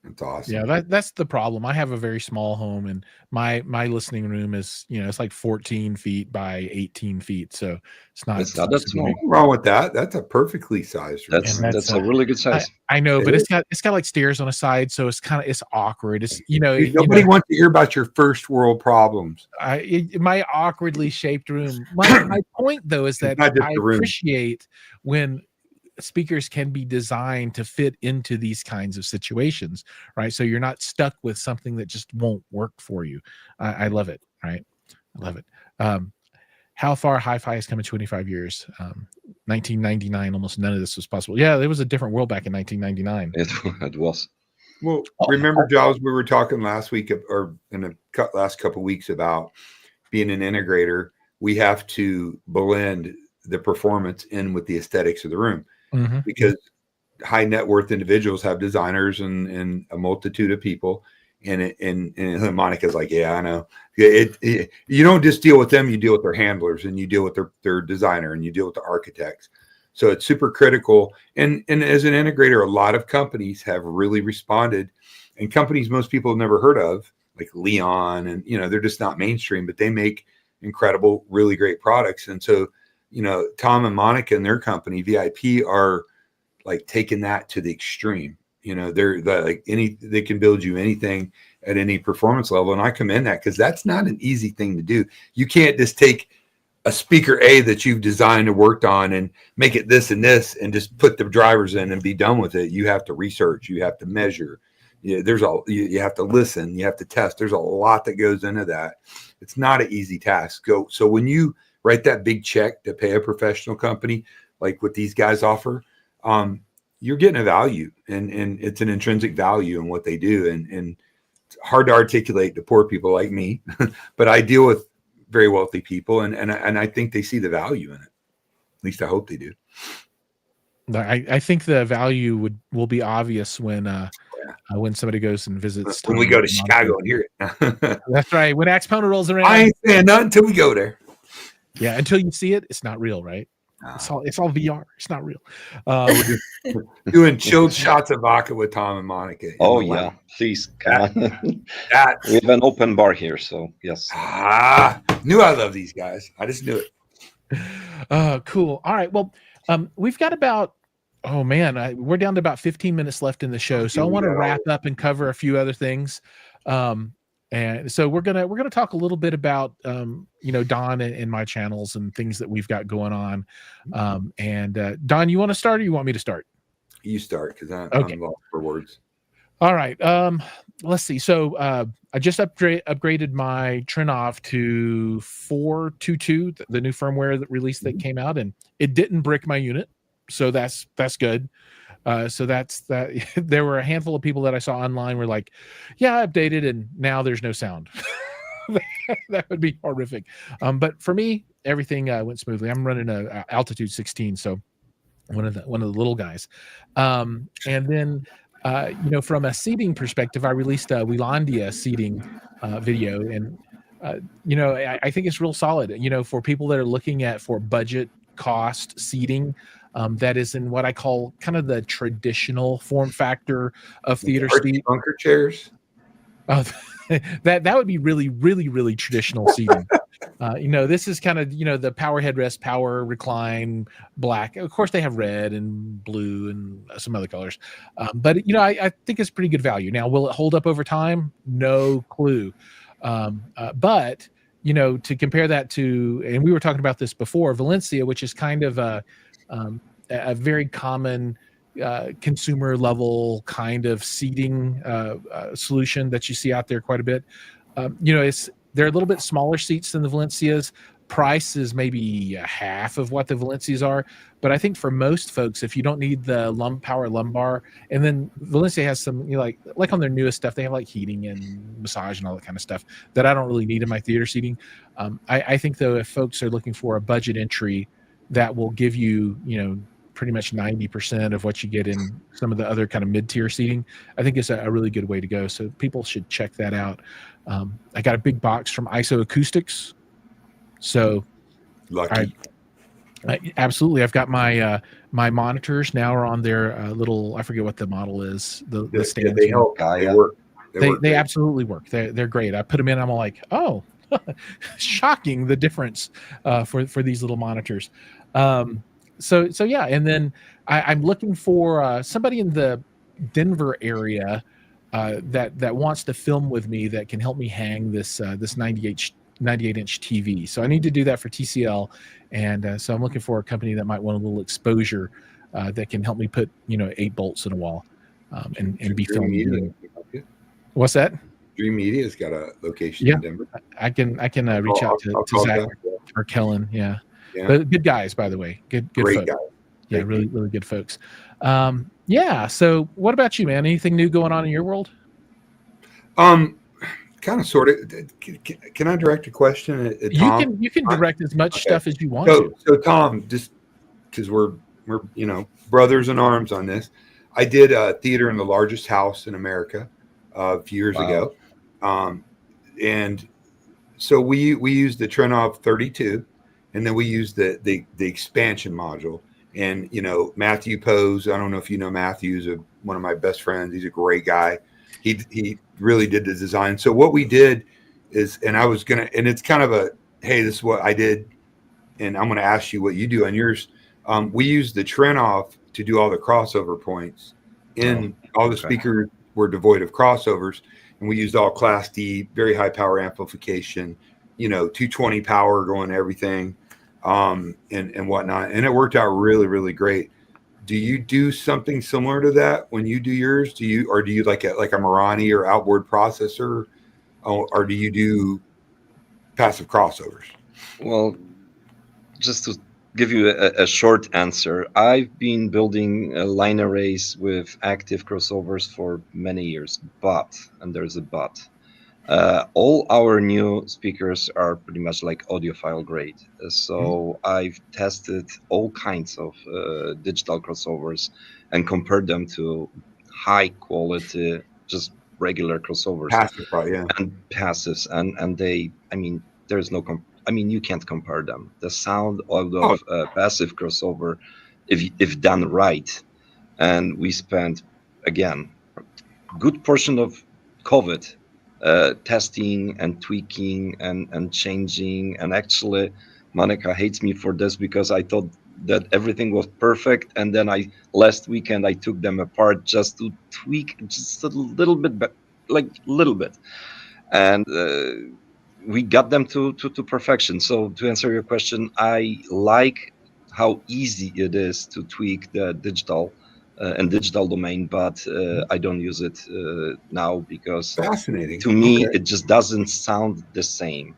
That's awesome. Yeah, that's the problem. I have a very small home, and my listening room is, it's like 14 feet by 18 feet, so it's not that small. Nothing wrong with that. That's a perfectly sized room. That's a really good size. I know, but it's got like stairs on the side, so it's awkward. It's nobody wants to hear about your first world problems. My awkwardly shaped room. My point though is that I appreciate when speakers can be designed to fit into these kinds of situations, right? So you're not stuck with something that just won't work for you. I love it, right? I love it. How far hi-fi has come in 25 years? 1999, almost none of this was possible. Yeah, it was a different world back in 1999. It was. Well, remember, Jiles, we were talking last week or in the last couple of weeks about being an integrator. We have to blend the performance in with the aesthetics of the room. Mm-hmm. Because high net worth individuals have designers and a multitude of people, and Monica's like, yeah, I know. You don't just deal with them; you deal with their handlers, and you deal with their designer, and you deal with the architects. So it's super critical. And as an integrator, a lot of companies have really responded, and companies most people have never heard of, like Leon, and they're just not mainstream, but they make incredible, really great products, and so. Tom and Monica and their company VIP are like taking that to the extreme. They're like they can build you anything at any performance level. And I commend that because that's not an easy thing to do. You can't just take a speaker A that you've designed or worked on and make it this and this and just put the drivers in and be done with it. You have to research, you have to measure. You have to listen, you have to test. There's a lot that goes into that. It's not an easy task. So when you write that big check to pay a professional company like what these guys offer, you're getting a value, and it's an intrinsic value in what they do. And it's hard to articulate to poor people like me, but I deal with very wealthy people, and I think they see the value in it. At least I hope they do. I think the value will be obvious when somebody goes and visits. When we go to Chicago and hear it. That's right. When Axpona rolls around. I ain't saying nothing until we go there. Yeah, until you see it, it's not real, right? It's all VR. It's not real. We're just doing chilled shots of vodka with Tom and Monica. Oh yeah, please come on. We have an open bar here, so yes. Knew I love these guys. I just knew it. Cool. All right. Well, we've got about we're down to about 15 minutes left in the show, so I want to wrap up and cover a few other things. And so we're gonna talk a little bit about Don and my channels and things that we've got going on. And Don, you want to start or you want me to start? You start because I'm lost for words. All right. Let's see. So I just upgraded my Trinov to 422, the new firmware that released that came out, and it didn't brick my unit, so that's good. So that's that. There were a handful of people that I saw online were like, yeah, I updated and now there's no sound. That would be horrific. But for me, everything went smoothly. I'm running a altitude 16, so one of the little guys. And then from a seating perspective, I released a Wielandia seating video, and I think it's real solid. For people that are looking for budget cost seating that is in what I call kind of the traditional form factor of theater Archie seat. bunker chairs. Uh, that would be really, really, really traditional seating. This is kind of the power headrest, power recline, black. Of course, they have red and blue and some other colors, but I think it's pretty good value. Now, will it hold up over time? No clue. But to compare that to, and we were talking about this before, Valencia, which is kind of a very common consumer level kind of seating solution that you see out there quite a bit. They're a little bit smaller seats than the Valencias. Price is maybe a half of what the Valencias are, but I think for most folks, if you don't need the power lumbar, and then Valencia has some, like on their newest stuff, they have like heating and massage and all that kind of stuff that I don't really need in my theater seating. I think though, if folks are looking for a budget entry that will give you, pretty much 90% of what you get in some of the other kind of mid-tier seating, I think it's a really good way to go. So people should check that out. I got a big box from ISO Acoustics. So Lucky. Absolutely. I've got my my monitors now are on their little, I forget what the model is. The stands. They help. They work. They absolutely work. They're great. I put them in. I'm like, oh, shocking the difference for these little monitors. So yeah, and then I'm looking for somebody in the Denver area that wants to film with me that can help me hang this 98-inch TV. So I need to do that for TCL, and so I'm looking for a company that might want a little exposure that can help me put 8 bolts in a wall and be filming. What's that? Dream Media's got a location in Denver. I can reach out to Zach or Kellen. Yeah. But good guys, by the way. Good Great folks. guys. Yeah, really, really good folks. Yeah. So what about you, man? Anything new going on in your world? Kind of, sort of. Can I direct a question at Tom? You can direct as much stuff as you want to. So Tom, just because we're brothers in arms on this, I did a theater in the largest house in America a few years ago, and so we used the Trenov 32, and then we used the expansion module. And Matthew Pose, I don't know if you know Matthew, is one of my best friends. He's a great guy. He really did the design. So what we did is, and it's kind of hey, this is what I did, and I'm gonna ask you what you do on yours. We used the Trenov to do all the crossover points, and all the speakers were devoid of crossovers, and we used all Class D, very high power amplification, 220 power going to everything, and whatnot, and it worked out really, really great. Do you do something similar to that when you do yours? Do you like a Marani or outboard processor, or do you do passive crossovers? Well, just to give you a short answer, I've been building line arrays with active crossovers for many years, and there's a but, all our new speakers are pretty much like audiophile grade. So I've tested all kinds of digital crossovers and compared them to high quality, just regular crossovers. Passive, yeah. And passives, and they, there's no you can't compare them. The sound of passive crossover, if done right, and we spent again a good portion of COVID testing and tweaking and changing. And actually, Monica hates me for this because I thought that everything was perfect, and then last weekend I took them apart just to tweak just a little bit, and we got them to perfection. So to answer your question, I like how easy it is to tweak the digital and digital domain, but I don't use it now because fascinating. To me, it just doesn't sound the same.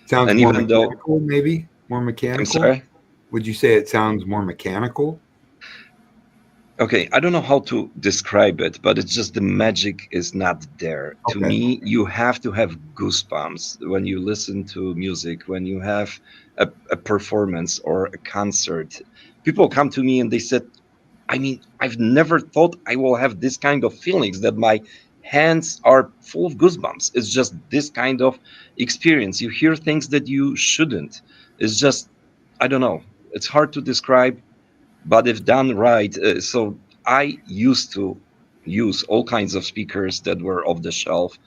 Sounds more mechanical, maybe more mechanical. I'm sorry? Would you say it sounds more mechanical? Okay, I don't know how to describe it, but it's just the magic is not there. To me, you have to have goosebumps when you listen to music, when you have a performance or a concert. People come to me and they said, I've never thought I will have this kind of feelings, that my hands are full of goosebumps. It's just this kind of experience. You hear things that you shouldn't. It's just, I don't know. it's hard to describe, but if done right, so I used to use all kinds of speakers that were off the shelf.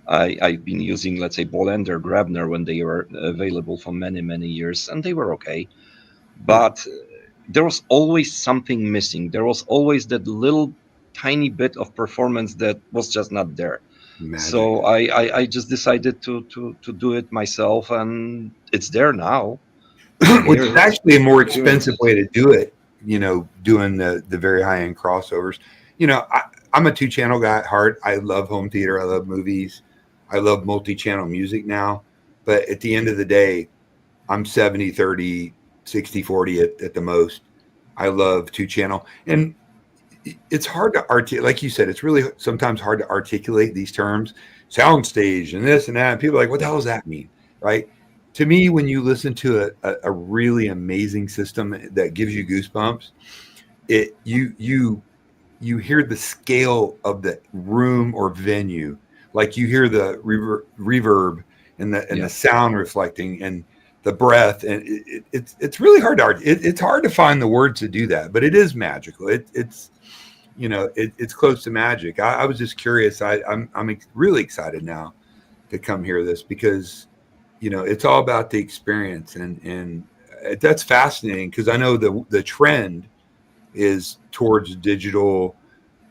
I've been using, let's say, Bolender, Grabner when they were available for many, many years, and they were okay. But there was always something missing. There was always that little tiny bit of performance that was just not there. Magic. So I just decided to do it myself, and it's there now. Which is actually a more expensive Experience. way to do it, doing the very high end crossovers. I'm a 2-channel guy at heart. I love home theater. I love movies. I love multi-channel music now. But at the end of the day, I'm 70-30, 60-40 at the most. I love 2-channel. And it's hard to articulate. Like you said, it's really sometimes hard to articulate these terms, soundstage and this and that. And people are like, what the hell does that mean? Right? To me, when you listen to a really amazing system that gives you goosebumps, you hear the scale of the room or venue, like you hear the reverb and the sound reflecting and the breath, and it's really hard to it's hard to find the words to do that, but it is magical. It's close to magic. I was just curious. I'm really excited now to come hear this because it's all about the experience, and that's fascinating because I know the trend is towards digital,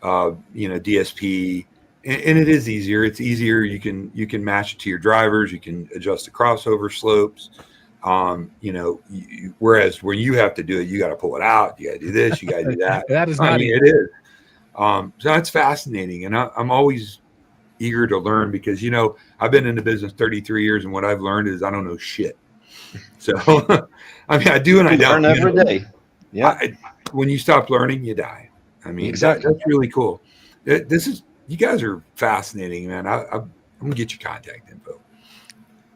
DSP, and it is easier. It's easier. You can match it to your drivers. You can adjust the crossover slopes. Whereas when you have to do it, you got to pull it out. You got to do this. You got to do that. That is not easy. It is. So that's fascinating, and I'm always eager to learn because I've been in the business 33 years, and what I've learned is I don't know shit. So I do and I don't. Learn every day. Yeah. When you stop learning, you die. Exactly. That's really cool. You guys are fascinating, man. I'm gonna get your contact info.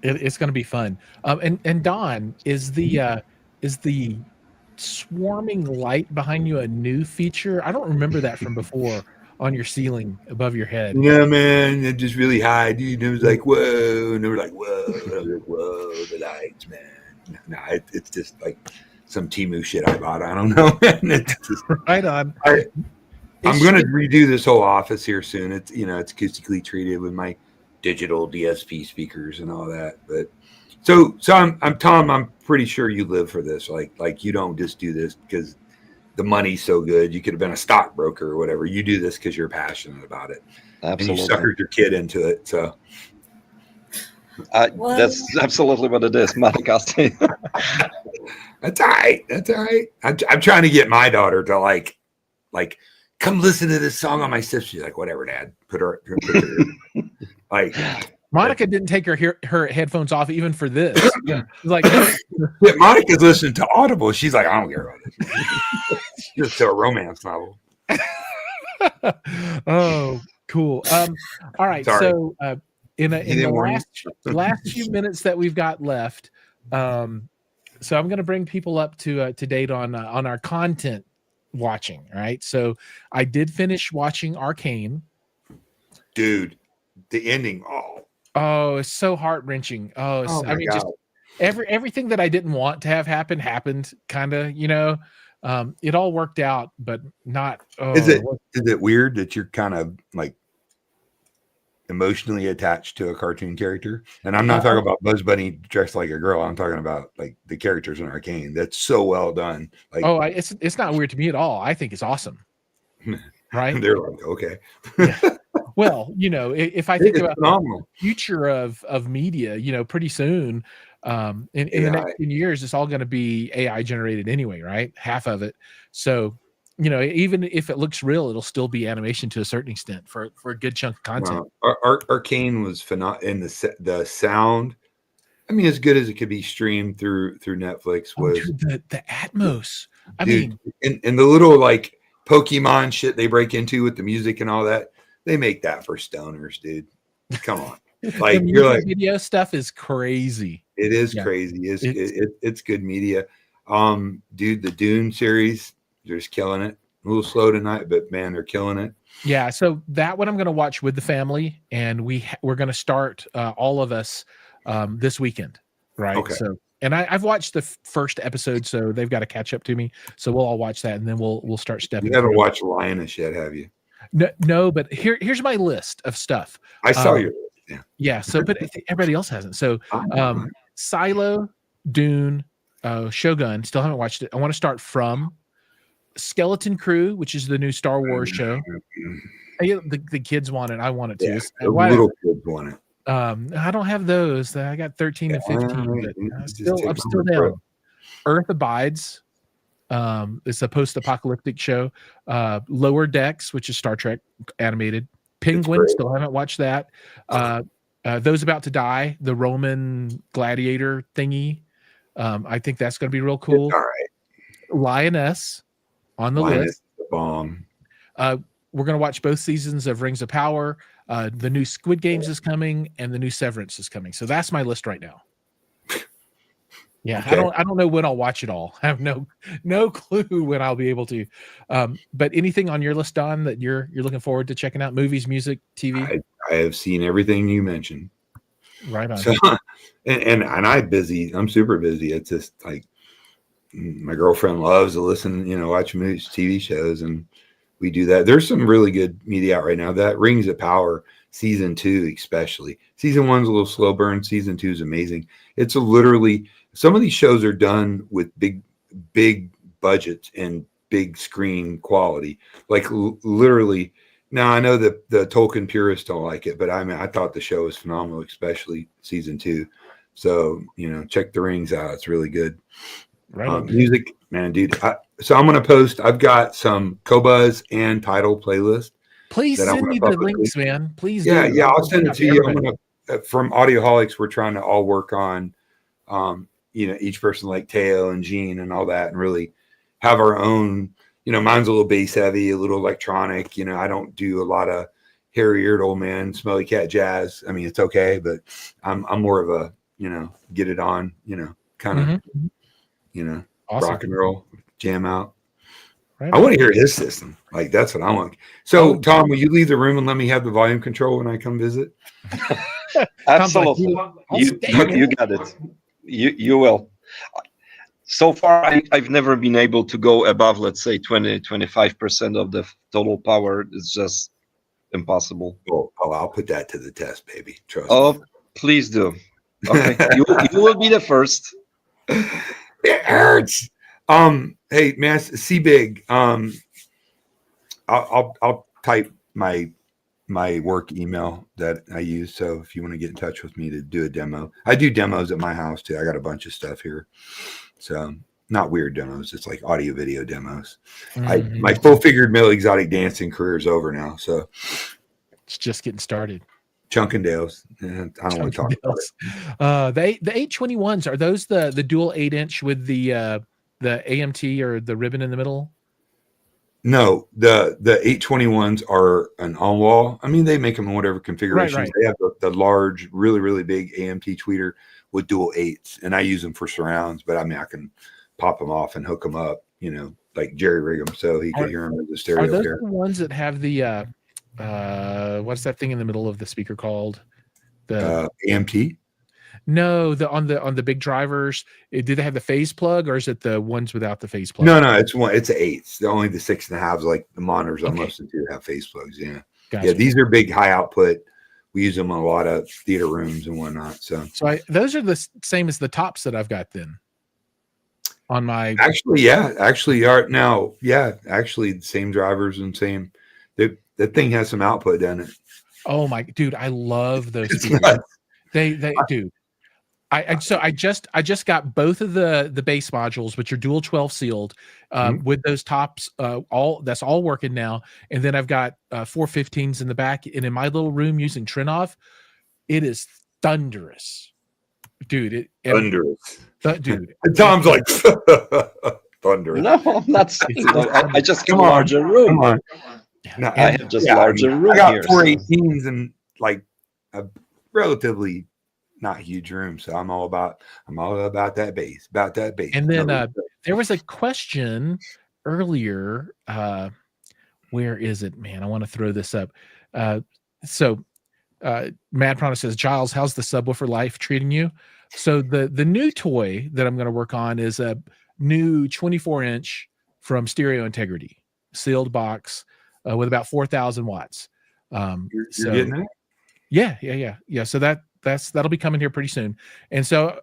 It's going to be fun. And Don, is the swarming light behind you a new feature? I don't remember that from before on your ceiling above your head. Yeah, man, it's just really high, dude. It was like, whoa, and they were like, whoa, and I was like, whoa, the lights, man. No, it's just like some Temu shit I bought. I don't know, man. It's just, right on. I'm gonna redo this whole office here soon. It's it's acoustically treated with my digital DSP speakers and all that. But so I'm Tom. I'm pretty sure you live for this. Like you don't just do this because the money's so good. You could have been a stockbroker or whatever. You do this because you're passionate about it. Absolutely. And you suckered your kid into it. So that's absolutely what it is, Madagaskar. That's all right. That's all right. I'm trying to get my daughter to like come listen to this song on my sister. She's like, whatever, Dad. Put her like. Monica didn't take her headphones off even for this. Yeah. Like Monica's listening to Audible. She's like, I don't care about this. She's just a romance novel. Oh, cool. All right. Sorry. So in the last few minutes that we've got left, so I'm going to bring people up to date on our content watching. All right. So I did finish watching Arcane. Dude, the ending. Oh, it's so heart-wrenching. Oh I mean, God. Just everything that I didn't want to have happened, kind of, it all worked out, but not. Is it weird that you're kind of like emotionally attached to a cartoon character? And I'm not talking about Buzz Bunny dressed like a girl. I'm talking about like the characters in Arcane. That's so well done. Like, it's not weird to me at all. I think it's awesome. Right? They're like, okay. Yeah. Well, if I think about phenomenal. The future of media, pretty soon, in the next 10 years, it's all going to be AI generated anyway, right? Half of it. So, even if it looks real, it'll still be animation to a certain extent for a good chunk of content. Arcane was phenomenal, and the sound. I mean, as good as it could be streamed through Netflix was the Atmos. I mean, and the little like Pokemon shit they break into with the music and all that. They make that for stoners, dude. Come on. Like you're like, video stuff is crazy. It is crazy. It's good media. Dude, the Dune series, they're just killing it. A little slow tonight, but man, they're killing it. Yeah, so that one I'm going to watch with the family, and we're going to start all of us this weekend, right? Okay. So And I've watched the first episode, so they've got to catch up to me. So we'll all watch that, and then we'll start stepping. You haven't through. watched Lioness yet, have you? No, but here's my list of stuff. I saw your list. Yeah. Yeah. So, but I think everybody else hasn't. So, Silo, Dune, Shogun. Still haven't watched it. I want to start from Skeleton Crew, which is the new Star Wars show. The kids want it. I want it too. Yeah, the little kids want it. I don't have those. I got 13 and 15, but I'm still down. Earth Abides. It's a post-apocalyptic show. Lower Decks, which is Star Trek animated. Penguin, still haven't watched that. Those About to Die, the Roman gladiator thingy. I think that's going to be real cool. All right. Lioness on the list. The bomb. We're going to watch both seasons of Rings of Power. The new Squid Games is coming, and the new Severance is coming. So that's my list right now. Yeah, okay. I don't know when I'll watch it all. I have no clue when I'll be able to. But anything on your list, Don, that you're looking forward to checking out? Movies, music, TV? I have seen everything you mentioned. Right on. So, and I'm super busy. It's just like my girlfriend loves to listen, watch movies, TV shows, and we do that. There's some really good media out right now. That Rings of Power season 2, especially. Season 1's a little slow burn. Season 2 is amazing. It's literally, some of these shows are done with big budgets and big screen quality. Like literally. Now I know that the Tolkien purists don't like it, but I thought the show was phenomenal, especially season 2. So check the Rings out. It's really good. Right. Music, man, dude. So I'm gonna post. I've got some Qobuz and Title playlist. Please send me the links, man. Please. Yeah, I'll send it to you. I'm gonna from Audioholics. We're trying to all work on, each person like Teo and Gene and all that, and really have our own. Mine's a little bass heavy, a little electronic. I don't do a lot of hairy-eared old man, smelly cat jazz. I mean, it's okay, but I'm more of a get it on, kind of. Awesome. Rock and roll, jam out. Right. I want to hear his system. Like, that's what I want. So, Tom, will you leave the room and let me have the volume control when I come visit? Absolutely. You got it. You will. So far, I've never been able to go above, let's say, 20-25% of the total power. It's just impossible. Oh, I'll put that to the test, baby. Trust me. Please do. Okay. you will be the first. It hurts. Hey, man, see big. I'll type my work email that I use. So if you want to get in touch with me to do a demo, I do demos at my house too. I got a bunch of stuff here. So not weird demos. It's like audio video demos. Mm-hmm. My full-figured male exotic dancing career is over now. So it's just getting started. Chunkendales. I don't want to talk about it. The 821s, are those the dual 8-inch with the AMT or the ribbon in the middle? No, the 821s are an on-wall. I mean, they make them in whatever configuration. Right. They have the large, really, really big AMT tweeter with dual 8s, and I use them for surrounds. But I mean, I can pop them off and hook them up, like jerry rig them so he could hear them as a stereo. Are those the ones that have the what's that thing in the middle of the speaker called? The AMT? No, on the big drivers. Do they have the phase plug, or is it the ones without the phase plug? No, it's an 8s. Only the 6.5s, like the monitors I'm listening to, have phase plugs. Yeah, gotcha. Yeah. These are big, high output. We use them in a lot of theater rooms and whatnot. So those are the same as the tops that I've got then. On my actually, the same drivers and same. That thing has some output, doesn't it? Oh my dude, I love those speakers. They do. I just got both of the bass modules, which are dual 12 sealed, with those tops. That's all working now. And then I've got 415s in the back, and in my little room using Trinov, it is thunderous, dude. Thunderous, dude. Tom's like thunderous. No, I'm not saying that. I just have a larger room. Come on. No, I have just larger room. I got 418s and like a relatively not huge room, so I'm all about that bass, And then there was a question earlier. Where is it, man? I want to throw this up. So Mad Prana says, Jiles, how's the subwoofer life treating you? So the new toy that I'm going to work on is a new 24-inch from Stereo Integrity, sealed box with about 4,000 watts. You're getting it? Yeah. So that'll be coming here pretty soon. And so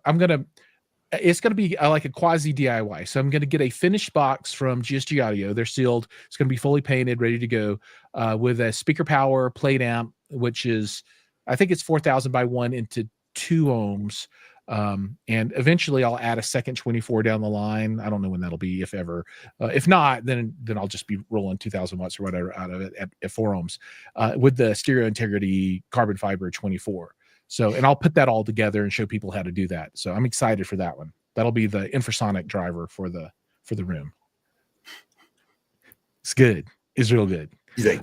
it's going to be like a quasi DIY. So I'm going to get a finished box from GSG Audio. They're sealed. It's going to be fully painted, ready to go, with a speaker power plate amp, which is, I think it's 4,000 by 1 into 2 ohms. And eventually I'll add a second 24 down the line. I don't know when that'll be, if ever. If not, then I'll just be rolling 2,000 watts or whatever out of it at 4 ohms with the Stereo Integrity carbon fiber 24. So, and I'll put that all together and show people how to do that. So I'm excited for that one. That'll be the infrasonic driver for the room. It's good. It's real good. He's like,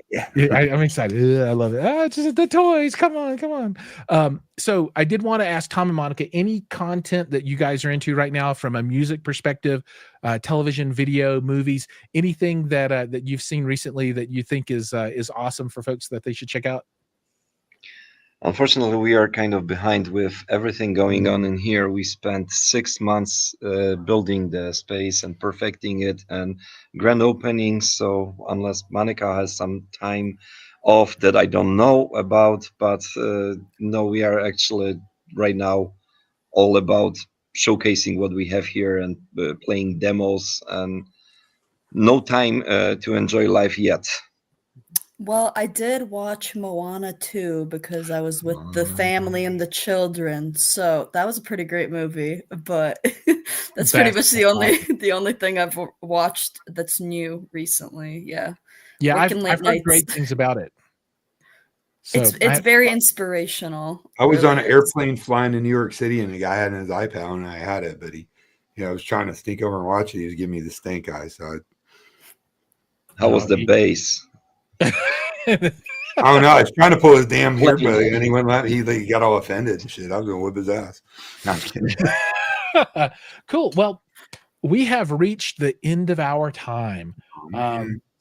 yeah. I'm excited. I love it. It's just the toys. Come on. So I did want to ask Tom and Monica, any content that you guys are into right now from a music perspective, television, video, movies, anything that you've seen recently that you think is awesome for folks that they should check out? Unfortunately, we are kind of behind with everything going on in here. We spent 6 months building the space and perfecting it and grand opening. So unless Monica has some time off that I don't know about, but no, we are actually right now all about showcasing what we have here and playing demos, and no time to enjoy life yet. Well, I did watch Moana 2 because I was with the family and the children. So that was a pretty great movie, but that's pretty much the only thing I've watched that's new recently. Yeah. Yeah, I've heard great things about it. So it's very inspirational. I was on an airplane flying to New York City, and the guy had his iPad, and I had it, but I was trying to sneak over and watch it. He was giving me the stink eye. So how was the bass? I don't know. I was trying to pull his damn earbud, and he wouldn't let me. He got all offended and shit. I was going to whip his ass. No, I'm kidding. Cool. Well, we have reached the end of our time.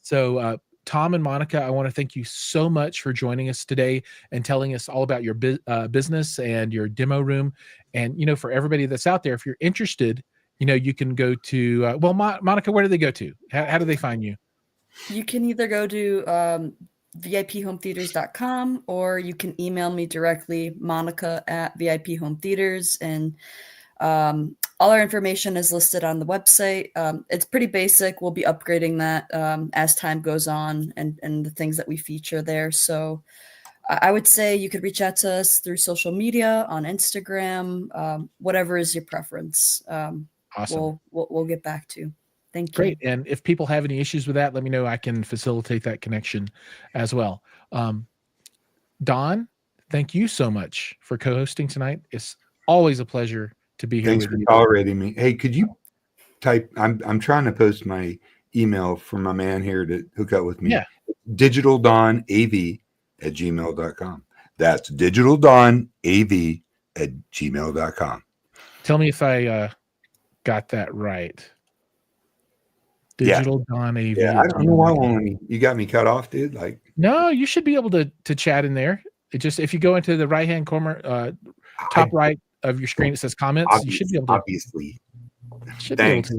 So Tom and Monica, I want to thank you so much for joining us today and telling us all about your business and your demo room. And, for everybody that's out there, if you're interested, you can go to, Monica, where do they go to? How do they find you? You can either go to VIPHomeTheaters.com, or you can email me directly, Monica at VIP Home Theaters, and all our information is listed on the website. It's pretty basic. We'll be upgrading that as time goes on, and the things that we feature there. So I would say you could reach out to us through social media, on Instagram, whatever is your preference. Awesome. We'll get back to. Thank you. Great. And if people have any issues with that, let me know. I can facilitate that connection as well. Don, thank you so much for co-hosting tonight. It's always a pleasure to be here. Thanks for tolerating me. Hey, could you type? I'm trying to post my email for my man here to hook up with me. Yeah. digitaldawnav@gmail.com. That's digitaldawnav@gmail.com. Tell me if I got that right. Digital Dawn AV. Yeah, I don't know why you got me cut off, dude. Like, no, you should be able to chat in there. It just, if you go into the right-hand corner, top right of your screen, it says comments. You should be able to. Obviously. Thanks.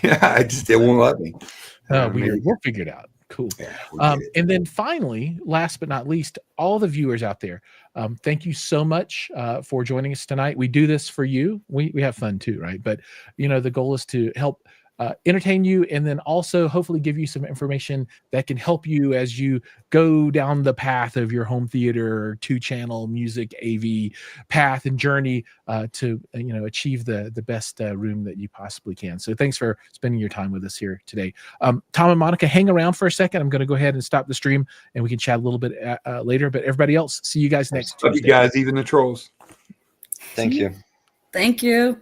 Yeah, it won't let me. We'll figure it out. Cool. Yeah, and then finally, last but not least, all the viewers out there, thank you so much for joining us tonight. We do this for you. We have fun too, right? But the goal is to help entertain you, and then also hopefully give you some information that can help you as you go down the path of your home theater 2-channel music AV path and journey to achieve the best room that you possibly can. So thanks for spending your time with us here today. Tom and Monica, hang around for a second. I'm going to go ahead and stop the stream, and we can chat a little bit later. But everybody else, see you guys next Tuesday. Love you guys, even the trolls. Thank you. Thank you.